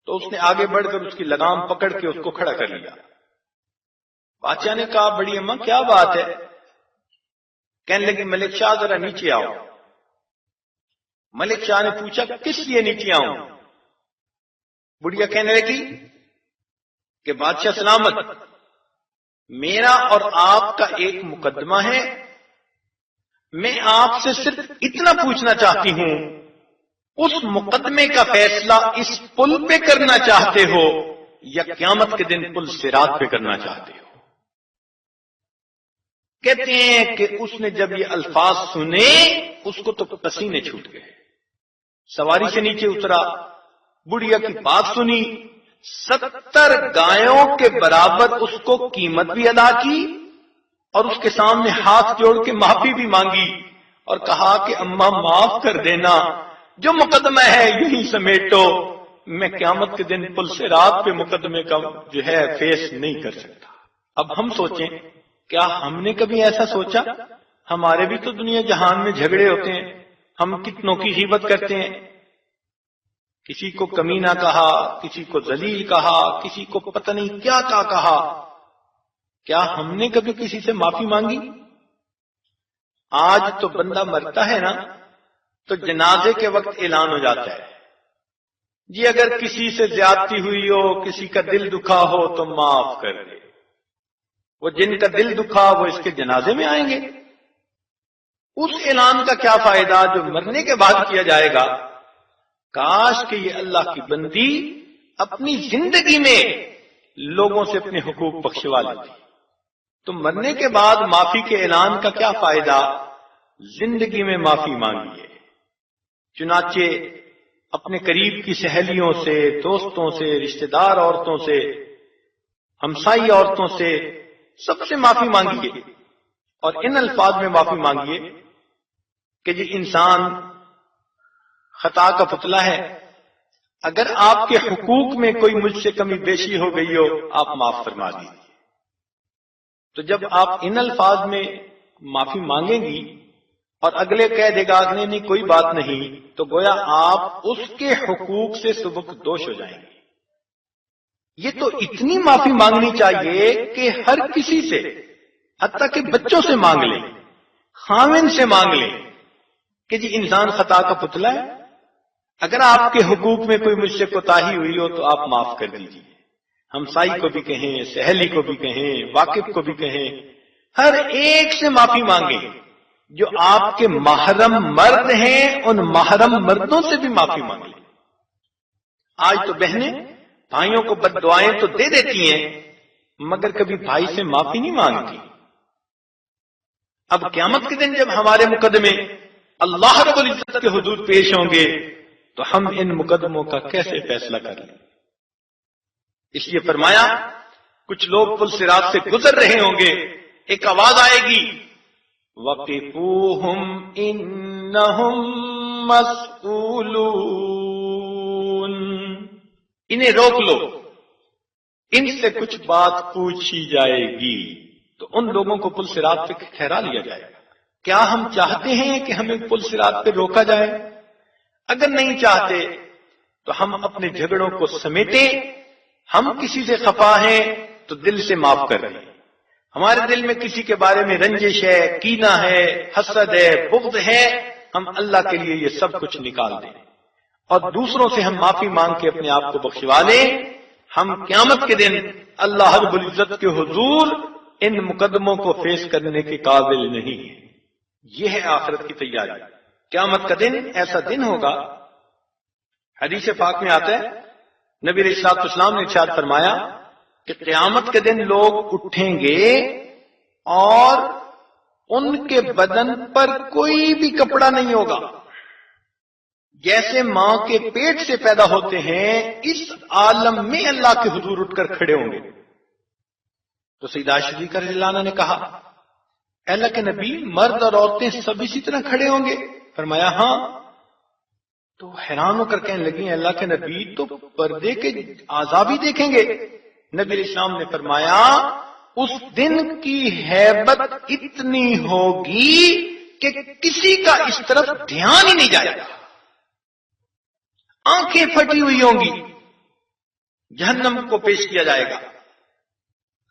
Speaker 2: تو اس نے آگے بڑھ کر اس کی لگام پکڑ کے اس کو کھڑا کر لیا۔ بادشاہ نے کہا بڑی اماں کیا بات ہے؟ کہنے لگی ملک شاہ ذرا نیچے آؤ۔ ملک شاہ نے پوچھا کس لیے نیچے آؤں؟ بڑھیا کہنے لگی کہ بادشاہ سلامت، میرا اور آپ کا ایک مقدمہ ہے، میں آپ سے صرف اتنا پوچھنا چاہتی ہوں اس مقدمے کا فیصلہ اس پل پہ کرنا چاہتے ہو یا قیامت کے دن پل صراط پہ کرنا چاہتے ہو؟ کہتے ہیں کہ اس نے جب یہ الفاظ سنے اس کو تو پسینے چھوٹ گئے، سواری سے نیچے اترا، بڑھیا کی بات سنی، 70 گایوں کے برابر اس کو قیمت بھی ادا کی اور اس کے سامنے ہاتھ جوڑ کے معافی بھی مانگی اور کہا کہ اماں معاف کر دینا،
Speaker 1: جو مقدمہ ہے یوں سمیٹو، میں قیامت کے دن پل صراط پہ مقدمے کا جو ہے فیس نہیں کر سکتا۔ اب ہم سوچیں، کیا ہم نے کبھی ایسا سوچا؟ ہمارے بھی تو دنیا جہان میں جھگڑے ہوتے ہیں، ہم کتنوں کی غیبت کرتے ہیں، کسی کو کمینہ کہا، کسی کو ذلیل کہا، کسی کو پتہ نہیں کیا کہا۔ کیا ہم نے کبھی کسی سے معافی مانگی؟ آج تو بندہ مرتا ہے نا تو جنازے کے وقت اعلان ہو جاتا ہے، جی اگر کسی سے زیادتی ہوئی ہو، کسی کا دل دکھا ہو تو معاف کر دے۔ وہ جن کا دل دکھا وہ اس کے جنازے میں آئیں گے۔ اس اعلان کا کیا فائدہ جو مرنے کے بعد کیا جائے گا؟ کاش کہ یہ اللہ کی بندی اپنی زندگی میں لوگوں سے اپنے حقوق بخشوا لیتی۔ تو مرنے کے بعد معافی کے اعلان کا کیا فائدہ؟ زندگی میں معافی مانگیے۔ چنانچہ اپنے قریب کی سہیلیوں سے، دوستوں سے، رشتہ دار عورتوں سے، ہمسائی عورتوں سے، سب سے معافی مانگیے، اور ان الفاظ میں معافی مانگیے کہ جی انسان خطا کا پتلا ہے، اگر آپ کے حقوق میں کوئی مجھ سے کمی بیشی ہو گئی ہو آپ معاف فرما دیجیے۔ تو جب آپ ان الفاظ میں معافی مانگیں گی اور اگلے کہہ دے گا نہیں نہیں کوئی بات نہیں، تو گویا آپ اس کے حقوق سے سبکدوش ہو جائیں گے۔ یہ تو اتنی معافی مانگنی چاہیے کہ ہر کسی سے، حتیٰ کہ بچوں سے مانگ لیں، خاوند سے مانگ لیں کہ جی انسان خطا کا پتلا ہے، اگر آپ کے حقوق میں کوئی مجھ سے کوتاہی ہوئی ہو تو آپ معاف کر دیجیے۔ ہمسائی کو بھی کہیں، سہیلی کو بھی کہیں، واقف کو بھی کہیں، ہر ایک سے معافی مانگیں۔ جو آپ کے محرم مرد ہیں ان محرم مردوں سے بھی معافی مانگ لیں۔ آج تو بہنیں بھائیوں کو بد دعائیں تو دے دیتی ہیں مگر کبھی بھائی سے معافی نہیں مانگتی۔ اب قیامت کے دن جب ہمارے مقدمے اللہ رب العزت کے حضور پیش ہوں گے تو ہم ان مقدموں کا کیسے فیصلہ کر لیں؟ اس لیے فرمایا کچھ لوگ پل صراط سے گزر رہے ہوں گے، ایک آواز آئے گی وَقِفُوهُمْ إِنَّهُمْ مَسْئُولُونَ، انہیں روک لو، ان سے کچھ بات پوچھی جائے گی۔ تو ان لوگوں کو پل صراط پہ ٹھہرا لیا جائے گا۔ کیا ہم چاہتے ہیں کہ ہمیں پل صراط پہ روکا جائے؟ اگر نہیں چاہتے تو ہم اپنے جھگڑوں کو سمیٹیں، ہم کسی سے خفا ہیں تو دل سے معاف کر دیں، ہمارے دل میں کسی کے بارے میں رنجش ہے، کینہ ہے، حسد ہے، بغض ہے، ہم اللہ کے لیے یہ سب کچھ نکال دیں اور دوسروں سے ہم معافی مانگ کے اپنے آپ کو بخشوا لیں۔ ہم قیامت کے دن اللہ رب العزت کے حضور ان مقدموں کو فیس کرنے کے قابل نہیں ہیں۔ یہ ہے آخرت کی تیاری۔ قیامت کا دن ایسا دن ہوگا، حدیث پاک میں آتا ہے نبی علیہ الصلوۃ والسلام نے ارشاد فرمایا کہ قیامت کے دن لوگ اٹھیں گے اور ان کے بدن پر کوئی بھی کپڑا نہیں ہوگا، جیسے ماں کے پیٹ سے پیدا ہوتے ہیں اس عالم میں اللہ کے حضور اٹھ کر کھڑے ہوں گے۔ تو سیدہ عائشہ صدیقہ رضی اللہ عنہا نے کہا اے اللہ کے نبی مرد اور عورتیں سب اسی طرح کھڑے ہوں گے؟ فرمایا ہاں۔ تو حیران ہو کر کہنے لگی اللہ کے نبی تو پردے کے اعضاء بھی دیکھیں گے؟ نبی علیہ السلام نے فرمایا اس دن کی ہیبت اتنی ہوگی کہ کسی کا اس طرف دھیان ہی نہیں جائے گا، آنکھیں پھٹی ہوئی ہوں گی۔ جہنم کو پیش کیا جائے گا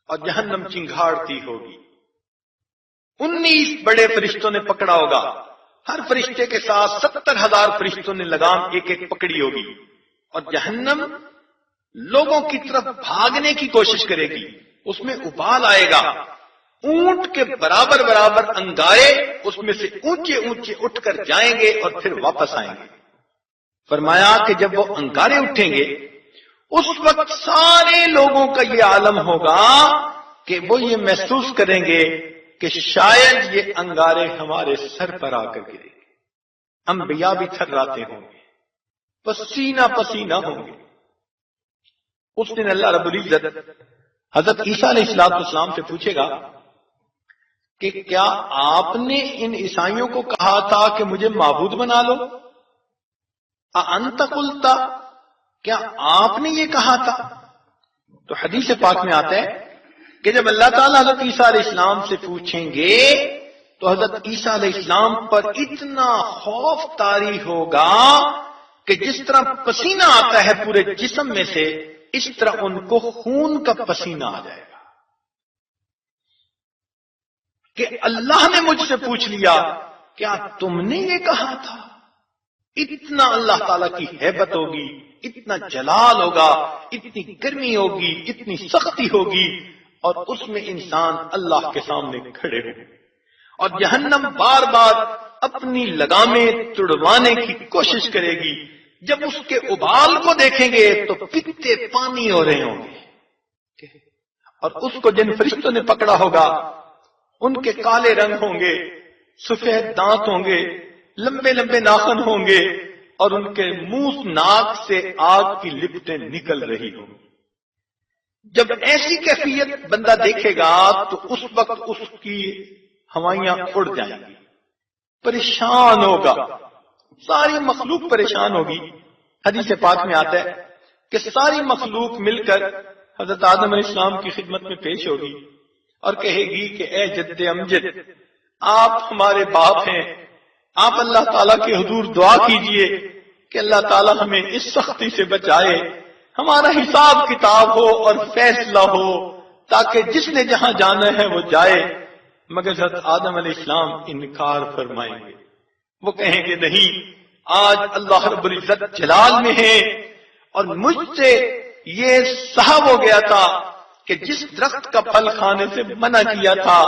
Speaker 1: اور جہنم چنگھاڑتی ہوگی، 19 بڑے فرشتوں نے پکڑا ہوگا، ہر فرشتے کے ساتھ 70,000 فرشتوں نے لگام ایک ایک پکڑی ہوگی، اور جہنم لوگوں کی طرف بھاگنے کی کوشش کرے گی، اس میں ابال آئے گا، اونٹ کے برابر برابر انگارے اس میں سے اونچے اونچے اٹھ کر جائیں گے اور پھر واپس آئیں گے۔ فرمایا کہ جب وہ انگارے اٹھیں گے اس وقت سارے لوگوں کا یہ عالم ہوگا کہ وہ یہ محسوس کریں گے کہ شاید یہ انگارے ہمارے سر پر آ کر گرے گے، انبیاء بھی تھراتے ہوں گے، پسینہ پسینہ ہوں گے۔ اس دن اللہ رب العزت حضرت عیسیٰ علیہ السلام سے پوچھے گا کہ کیا آپ نے ان عیسائیوں کو کہا تھا کہ مجھے معبود بنا لو؟
Speaker 2: انت قلتا، کیا آپ نے یہ کہا تھا؟ تو حدیث پاک میں آتا ہے کہ جب اللہ تعالیٰ حضرت عیسیٰ علیہ السلام سے پوچھیں گے تو حضرت عیسیٰ علیہ السلام پر اتنا خوف طاری ہوگا کہ جس طرح پسینہ آتا ہے پورے جسم میں سے، اس طرح ان کو خون کا پسینہ آ جائے گا کہ اللہ نے مجھ سے پوچھ لیا کیا تم نے یہ کہا تھا؟ اتنا اللہ تعالیٰ کی ہیبت ہوگی، اتنا جلال ہوگا، اتنی گرمی ہوگی، اتنی سختی ہوگی، اور اس میں انسان اللہ کے سامنے کھڑے ہوں، اور جہنم بار بار اپنی لگامیں تڑوانے کی کوشش کرے گی۔ جب اس کے ابال کو دیکھیں گے تو پتے پانی ہو رہے ہوں گے، اور اس کو جن فرشتوں نے پکڑا ہوگا ان کے کالے رنگ ہوں گے، سفید دانت ہوں گے، لمبے لمبے ناخن ہوں گے، اور ان کے منہ ناک سے آگ کی لپٹیں نکل رہی ہوں گی۔ جب ایسی کیفیت بندہ دیکھے گا تو اس وقت اس کی ہوائیاں اڑ جائیں گی، پریشان ہوگا، ساری مخلوق پریشان ہوگی۔ حدیث پاک میں آتا ہے کہ ساری مخلوق مل کر حضرت آدم علیہ السلام کی خدمت میں پیش ہوگی اور کہے گی کہ اے جد امجد، آپ ہمارے باپ ہیں، آپ اللہ تعالیٰ کے حضور دعا کیجئے کہ اللہ تعالیٰ ہمیں اس سختی سے بچائے، ہمارا حساب کتاب ہو اور فیصلہ ہو تاکہ جس نے جہاں جانا ہے وہ جائے۔ مگر حضرت آدم علیہ السلام انکار فرمائیں گے، وہ کہیں گے نہیں، آج اللہ رب العزت جلال میں ہے اور مجھ سے یہ صحب ہو گیا تھا کہ جس درخت کا پھل کھانے سے منع کیا تھا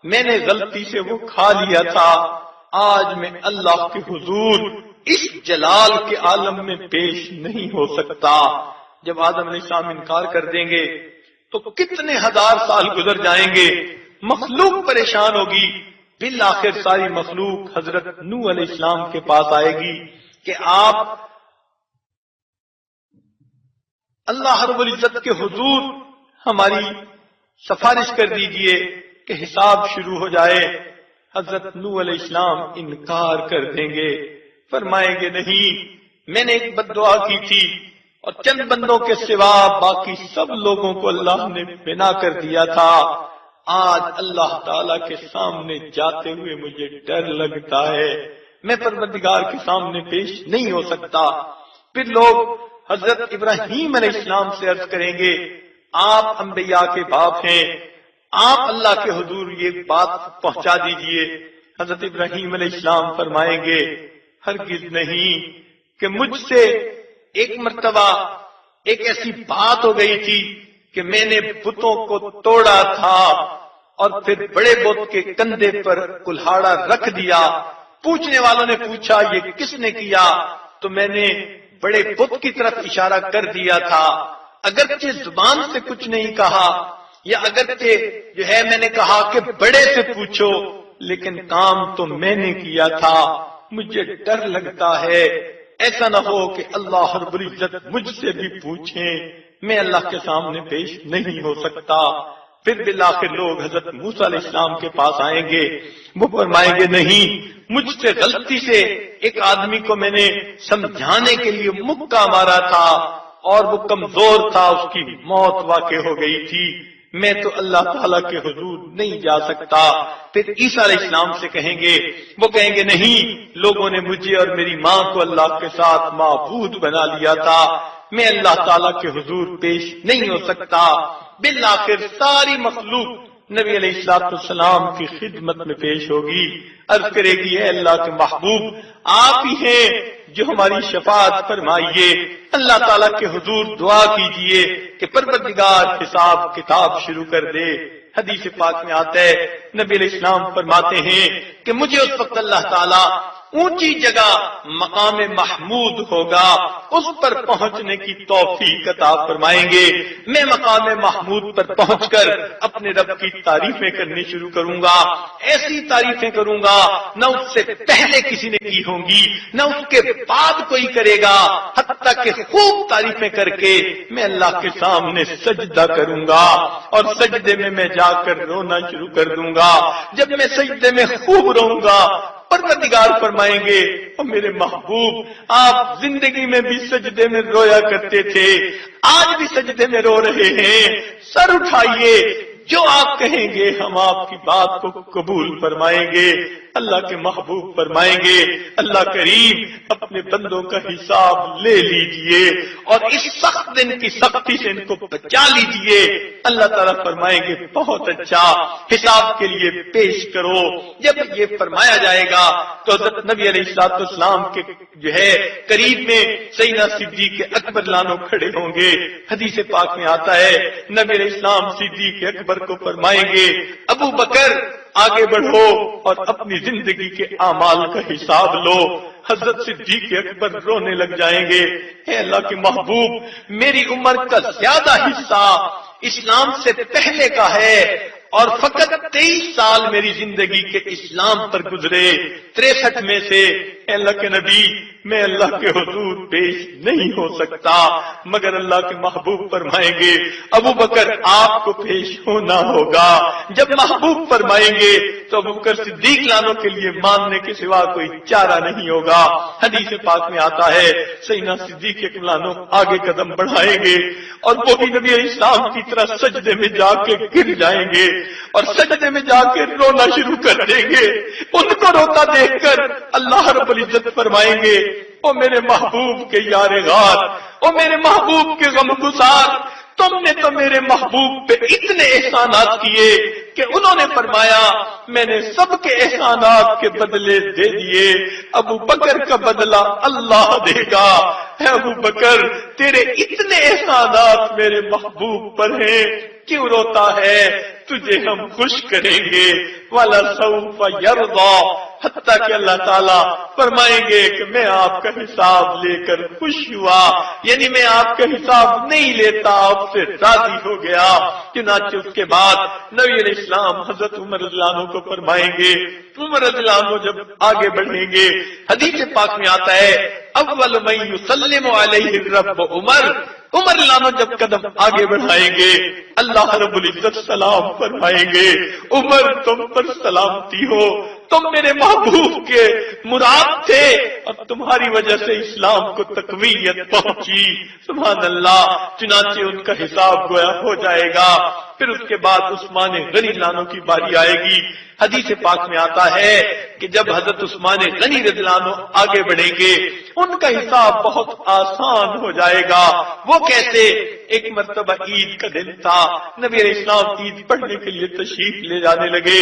Speaker 2: میں نے غلطی سے وہ کھا لیا تھا، آج میں اللہ کے حضور اس جلال کے عالم میں پیش نہیں ہو سکتا۔ جب آدم علیہ السلام انکار کر دیں گے تو کتنے ہزار سال گزر جائیں گے، مخلوق پریشان ہوگی، بالآخر ساری مخلوق حضرت نوح علیہ السلام کے پاس آئے گی کہ آپ اللہ رب العزت کے حضور ہماری سفارش کر دیجئے کہ حساب شروع ہو جائے۔ حضرت نوح علیہ السلام انکار کر دیں گے، فرمائیں گے نہیں، میں نے ایک بد دعا کی تھی اور چند بندوں کے سوا باقی سب لوگوں کو اللہ نے بنا کر دیا تھا، آج اللہ تعالیٰ کے سامنے جاتے ہوئے مجھے ڈر لگتا ہے، میں پروردگار کے سامنے پیش نہیں ہو سکتا۔ پھر لوگ حضرت ابراہیم علیہ السلام سے عرض کریں گے آپ انبیاء کے باپ ہیں، آپ اللہ کے حضور یہ بات پہنچا دیجئے۔ حضرت ابراہیم علیہ السلام فرمائیں گے ہرگز نہیں، کہ مجھ سے ایک مرتبہ ایک ایسی بات ہو گئی تھی کہ میں نے بتوں کو توڑا تھا اور پھر بڑے بت کے کندھے پر کلہاڑا رکھ دیا، پوچھنے والوں نے پوچھا یہ کس نے کیا، تو میں نے بڑے بت کی طرف اشارہ کر دیا تھا، اگرچہ زبان سے کچھ نہیں کہا، یا اگرچہ جو ہے میں نے کہا کہ بڑے سے پوچھو، لیکن کام تو میں نے کیا تھا، مجھے ڈر لگتا ہے ایسا نہ ہو کہ اللہ رب العزت مجھ سے بھی پوچھیں، میں اللہ کے سامنے پیش نہیں ہو سکتا۔ پھر بالآخر لوگ حضرت موسیٰ علیہ السلام کے پاس آئیں گے، وہ فرمائیں گے نہیں، مجھ سے غلطی سے ایک آدمی کو میں نے سمجھانے کے لیے مکہ مارا تھا اور وہ کمزور تھا، اس کی موت واقع ہو گئی تھی، میں تو اللہ تعالیٰ کے حضور نہیں جا سکتا۔ پھر عیسیٰ علیہ السلام سے کہیں گے، وہ کہیں گے نہیں، لوگوں نے مجھے اور میری ماں کو اللہ کے ساتھ معبود بنا لیا تھا، میں اللہ تعالیٰ کے حضور پیش نہیں ہو سکتا۔ بالآخر ساری مخلوق نبی علیہ السلام کی خدمت میں پیش ہوگی، عرض کرے گی اے اللہ کے محبوب، آپ ہی ہیں جو ہماری شفاعت فرمائیے۔ اللہ تعالیٰ کے حضور دعا کیجئے کہ پروردگار حساب کتاب شروع کر دے۔ حدیث پاک میں آتا ہے نبی علیہ السلام فرماتے ہیں کہ مجھے اس وقت اللہ تعالیٰ اونچی جگہ مقام محمود ہوگا، اس پر پہنچنے کی توفیق عطا فرمائیں گے، میں مقام محمود پر پہنچ کر اپنے رب کی تعریفیں کرنی شروع کروں گا، ایسی تعریفیں کروں گا نہ اس سے پہلے کسی نے کی ہوں گی، نہ اس کے بعد کوئی کرے گا، حتیٰ کہ خوب تعریفیں کر کے میں اللہ کے سامنے سجدہ کروں گا، اور سجدے میں جا کر رونا شروع کر دوں گا۔ جب میں سجدے میں خوب رہوں گا، پروردگار فرمائیں گے اور میرے محبوب آپ زندگی میں بھی سجدے میں رویا کرتے تھے، آج بھی سجدے میں رو رہے ہیں، سر اٹھائیے، جو آپ کہیں گے ہم آپ کی بات کو قبول فرمائیں گے۔ اللہ کے محبوب فرمائیں گے اللہ کریم اپنے بندوں کا حساب لے لیجئے اور اس سخت دن کی سختی سے ان کو بچا لیجئے۔ اللہ تعالیٰ فرمائیں گے بہت اچھا، حساب کے لیے پیش کرو۔ جب یہ فرمایا جائے گا تو حضرت نبی علیہ السلام کے قریب میں سیدنا صدیق اکبر لانو کھڑے ہوں گے۔ حدیث پاک میں آتا ہے نبی علیہ السلام صدیق اکبر کو فرمائیں گے ابو بکر آگے بڑھو اور اپنی زندگی کے اعمال کا حساب لو۔ حضرت صدیق اکبر رونے لگ جائیں گے، اے اللہ کے محبوب میری عمر کا زیادہ حصہ اسلام سے پہلے کا ہے اور فقط 23 سال میری زندگی کے اسلام پر گزرے 63 میں سے، اے اللہ کے نبی میں اللہ کے حضور پیش نہیں ہو سکتا، مگر اللہ کے محبوب فرمائیں گے ابو بکر آپ کو پیش ہونا ہوگا۔ جب محبوب فرمائیں گے تو ابو بکر صدیق لانوں کے لیے ماننے کے سوا کوئی چارہ نہیں ہوگا۔ حدیث پاک میں آتا ہے سیدنا صدیق لانوں آگے قدم بڑھائیں گے اور وہ بھی نبی علیہ السلام کی طرح سجدے میں جا کے گر جائیں گے اور سجدے میں جا کے رونا شروع کر دیں گے۔ ان کو روتا دیکھ کر اللہ رب العزت فرمائیں گے او میرے محبوب کے یار غار، او میرے محبوب کے غم گسار، تم نے تو میرے محبوب پہ اتنے احسانات کیے کہ انہوں نے فرمایا میں نے سب کے احسانات کے بدلے دے دیے، ابو بکر کا بدلہ اللہ دے گا۔ ہے ابو بکر تیرے اتنے احسانات میرے محبوب پر ہیں، کیوں روتا ہے؟ تجھے ہم خوش کریں گے وَلَسَوْفَ يَرْضَى، حتیٰ کہ اللہ تعالیٰ فرمائیں گے کہ میں آپ کا حساب لے کر خوش ہوا، یعنی میں آپ کا حساب نہیں لیتا، آپ سے راضی ہو گیا۔ چنانچہ اس کے بعد نبی علیہ السلام حضرت عمر رضی اللہ عنہ کو فرمائیں گے، عمر رضی اللہ عنہ جب آگے بڑھیں گے حدیث پاک میں آتا ہے اول من یسلم علیہ الرب عمر عنہ جب قدم آگے بڑھائیں گے اللہ رب العزت سلام فرمائیں گے عمر تم پر سلامتی ہو، تم میرے محبوب کے مراد تھے اور تمہاری وجہ سے اسلام کو تقویت پہنچی۔ سبحان اللہ۔ چنانچہ ان کا حساب گویا ہو جائے گا۔ پھر اس کے بعد عثمان غنی لانوں کی باری آئے گی۔ حدیث پاک میں آتا ہے کہ جب حضرت عثمان غنی رضی اللہ عنہ آگے بڑھیں گے ان کا حساب بہت آسان ہو جائے گا۔ وہ کیسے؟ ایک مرتبہ عید کا دن تھا، نبی علیہ السلام عید پڑھنے کے لیے تشریف لے جانے لگے۔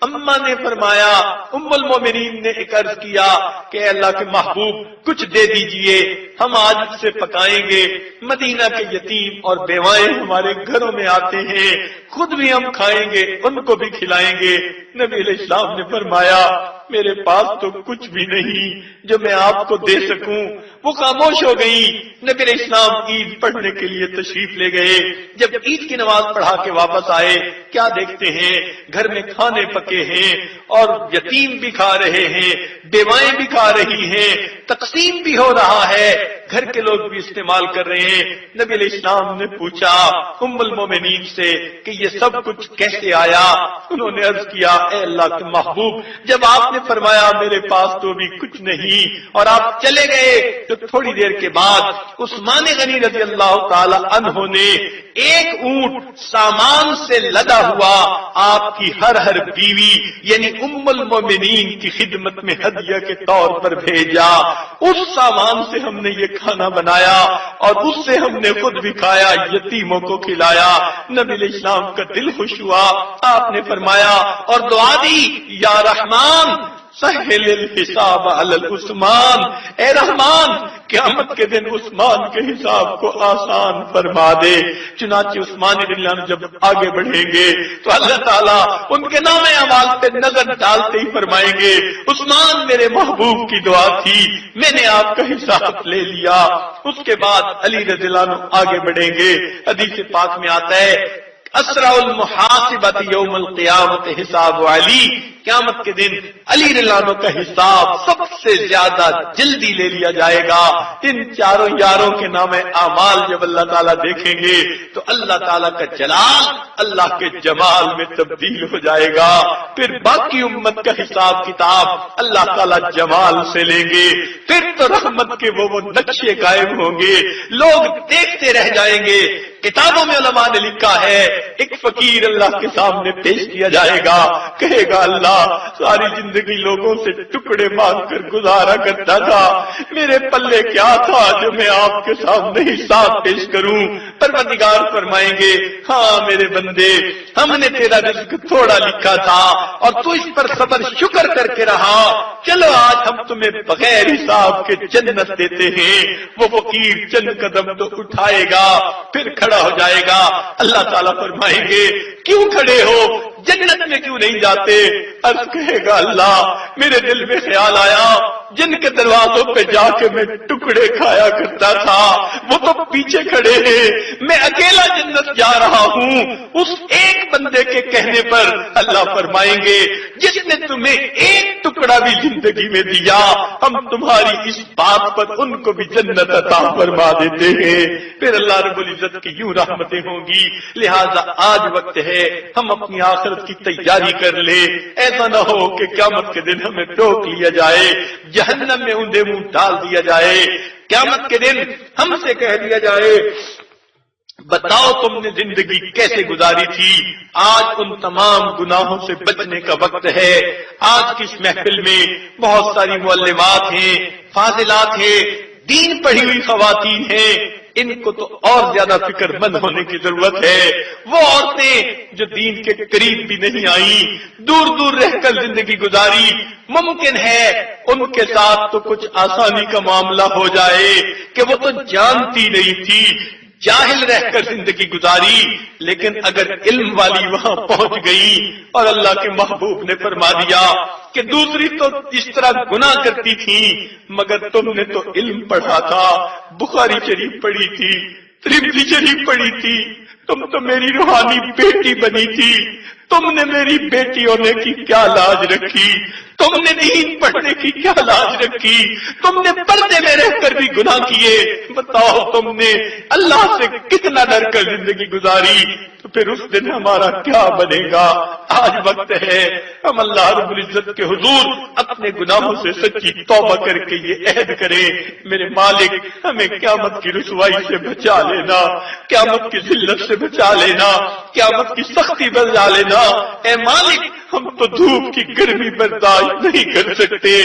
Speaker 2: اماں نے فرمایا، ام المومنین نے ایک عرض کیا کہ اے اللہ کے محبوب کچھ دے دیجئے، ہم آج سے پکائیں گے، مدینہ کے یتیم اور بیوائیں ہمارے گھروں میں آتے ہیں، خود بھی ہم کھائیں گے ان کو بھی کھلائیں گے۔ نبی علیہ السلام نے فرمایا میرے پاس تو کچھ بھی نہیں جو میں آپ کو دے سکوں۔ وہ خاموش ہو گئی۔ نبی علیہ السلام عید پڑھنے کے لیے تشریف لے گئے۔ جب عید کی نماز پڑھا کے واپس آئے کیا دیکھتے ہیں؟ گھر میں کھانے پکے ہیں اور یتیم بھی کھا رہے ہیں، بیوائیں بھی کھا رہی ہیں، تقسیم بھی ہو رہا ہے، گھر کے لوگ بھی استعمال کر رہے ہیں۔ نبی علیہ السلام نے پوچھا ام المومنین سے کہ یہ سب کچھ کیسے آیا؟ انہوں نے عرض کیا اے اللہ کے محبوب جب آپ نے فرمایا میرے پاس تو بھی کچھ نہیں اور آپ چلے گئے تو تھوڑی دیر کے بعد عثمان غنی رضی اللہ تعالی عنہ نے ایک اونٹ سامان سے لدا ہوا آپ کی ہر بیوی یعنی ام المومنین کی خدمت میں ہدیہ کے طور پر بھیجا۔ اس سامان سے ہم نے یہ کھانا بنایا اور اس سے ہم نے خود بھی کھایا، یتیموں کو کھلایا۔ نبی علیہ السلام کا دل خوش ہوا۔ آپ نے فرمایا اور دعا دی یا رحمان سہل الحساب علی العثمان، اے رحمان قیامت کے دن عثمان کے حساب کو آسان فرما دے۔ چنانچہ عثمان رضی اللہ عنہ جب آگے بڑھیں گے تو اللہ تعالیٰ ان کے نام اعمال پہ نظر ڈالتے ہی فرمائیں گے عثمان میرے محبوب کی دعا تھی، میں نے آپ کا حساب لے لیا۔ اس کے بعد علی رضی اللہ عنہ آگے بڑھیں گے۔ حدیث پاک میں آتا ہے اسرع المحاسبۃ یوم القیامت حساب علی، قیامت کے دن علی رضی اللہ عنہ کا حساب سب سے زیادہ جلدی لے لیا جائے گا۔ ان چاروں یاروں کے نام اعمال جب اللہ تعالیٰ دیکھیں گے تو اللہ تعالیٰ کا جلال اللہ کے جمال میں تبدیل ہو جائے گا۔ پھر باقی امت کا حساب کتاب اللہ تعالیٰ جمال سے لیں گے، پھر تو رحمت کے وہ نقشے قائم ہوں گے، لوگ دیکھتے رہ جائیں گے۔ کتابوں میں علماء نے لکھا ہے ایک فقیر اللہ کے سامنے پیش کیا جائے گا، کہے گا اللہ ساری زندگی لوگوں سے ٹکڑے مانگ کر گزارا کرتا تھا، میرے پلے کیا تھا جو میں آپ کے سامنے حساب پیش کروں؟ پروردگار فرمائیں گے ہاں میرے بندے، ہم نے تیرا رزق تھوڑا لکھا تھا اور تو اس پر صبر شکر کر کے رہا، چلو آج ہم تمہیں بغیر حساب کے جنت دیتے ہیں۔ وہ فقیر چند قدم تو اٹھائے گا، پھر کھڑا ہو جائے گا۔ اللہ تعالیٰ فرمائیں گے کیوں کھڑے ہو، جنت میں کیوں نہیں جاتے؟ عرض کہے گا اللہ میرے دل میں خیال آیا جن کے دروازوں پہ جا کے میں ٹکڑے کھایا کرتا تھا وہ تو پیچھے کھڑے ہیں، میں اکیلا جنت جا رہا ہوں۔ اس ایک بندے کے کہنے پر اللہ فرمائیں گے جس نے تمہیں ایک ٹکڑا بھی زندگی میں دیا، ہم تمہاری اس بات پر ان کو بھی جنت عطا فرما دیتے ہیں۔ پھر اللہ رب العزت کی یوں رحمتیں ہوں گی۔ لہذا آج وقت ہے ہم اپنی آخرت کی تیاری کر لیں، ایسا نہ ہو کہ قیامت کے دن ہمیں ٹوک لیا جائے، جہنم میں اندھے منہ ڈال دیا جائے، قیامت کے دن ہم سے کہہ دیا جائے بتاؤ تم نے زندگی کیسے گزاری تھی؟ آج ان تمام گناہوں سے بچنے کا وقت ہے۔ آج کی اس محفل میں بہت ساری معلمات ہیں، فاضلات ہیں، دین پڑھی ہوئی خواتین ہیں، ان کو تو اور زیادہ فکر مند ہونے کی ضرورت ہے۔ وہ عورتیں جو دین کے قریب بھی نہیں آئیں، دور دور رہ کر زندگی گزاری، ممکن ہے ان کے ساتھ تو کچھ آسانی کا معاملہ ہو جائے کہ وہ تو جانتی نہیں تھی، جاہل رہ کر زندگی گزاری، لیکن اگر علم والی وہاں پہنچ گئی اور اللہ کے محبوب نے فرما دیا کہ دوسری تو اس طرح گناہ کرتی تھی مگر تم نے تو علم پڑھا تھا، بخاری شریف پڑھی تھی، ترمذی شریف پڑھی تھی، تم تو میری روحانی بیٹی بنی تھی، تم نے میری بیٹی ہونے کی کیا لاج رکھی، تم نے دین پڑھنے کی کیا لاج رکھی، تم نے پردے میں رہ کر بھی گناہ کیے، بتاؤ تم نے اللہ سے کتنا ڈر کر زندگی گزاری، تو پھر اس دن ہمارا کیا بنے گا؟ آج وقت ہے ہم اللہ رب العزت کے حضور اپنے گناہوں سے سچی توبہ کر کے یہ عہد کریں میرے مالک ہمیں قیامت کی رسوائی سے بچا لینا، قیامت کی ذلت سے بچا لینا، قیامت کی سختی بچا لینا۔ اے مالک ہم تو دھوپ کی گرمی برداشت نہیں کر سکتے،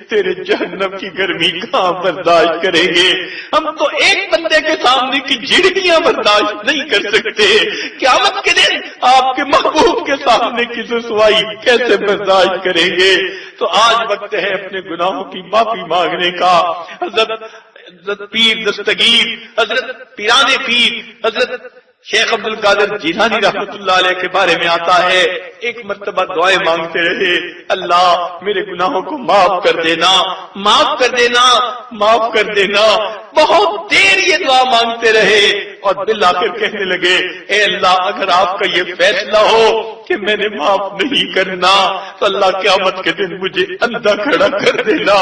Speaker 2: تیرے جہنم کی گرمی کہاں برداشت کریں گے؟ ہم تو ایک بندے کے سامنے کی جھڑکیاں برداشت نہیں کر سکتے، قیامت کے دن آپ کے محبوب کے سامنے کی رسوائی کیسے برداشت کریں گے؟ تو آج وقت ہے اپنے گناہوں کی معافی مانگنے کا۔ حضرت پیر دستگیر، حضرت پیرانے پیر، حضرت شیخ عبد القادر جیلانی رحمۃ اللہ علیہ کے بارے میں آتا ہے ایک مرتبہ دعائیں مانگتے رہے، اللہ میرے گناہوں کو معاف کر دینا، معاف کر دینا، معاف کر دینا۔ بہت دیر یہ دعا مانگتے رہے اور بالآخر کہنے لگے اے اللہ اگر آپ کا یہ فیصلہ ہو کہ میں نے معاف نہیں کرنا تو اللہ قیامت کے دن مجھے اندھا کھڑا کر دینا،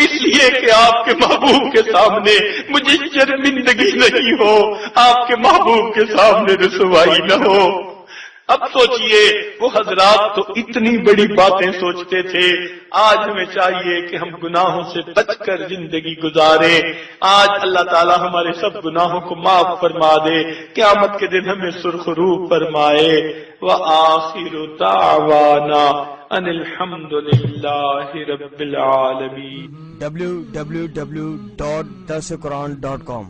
Speaker 2: اس لیے کہ آپ کے محبوب کے سامنے مجھے شرمندگی نہیں ہو، آپ کے محبوب کے سامنے رسوائی نہ ہو۔ اب سوچئے وہ حضرات تو اتنی بڑی باتیں سوچتے تھے، آج ہمیں چاہیے کہ ہم گناہوں سے بچ کر زندگی گزاریں۔ آج اللہ تعالی ہمارے سب گناہوں کو معاف فرما دے، قیامت کے دن ہمیں سرخرو فرمائے۔ وآخر دعوانا ان الحمد للہ رب العالمین۔
Speaker 3: www.darsequran.com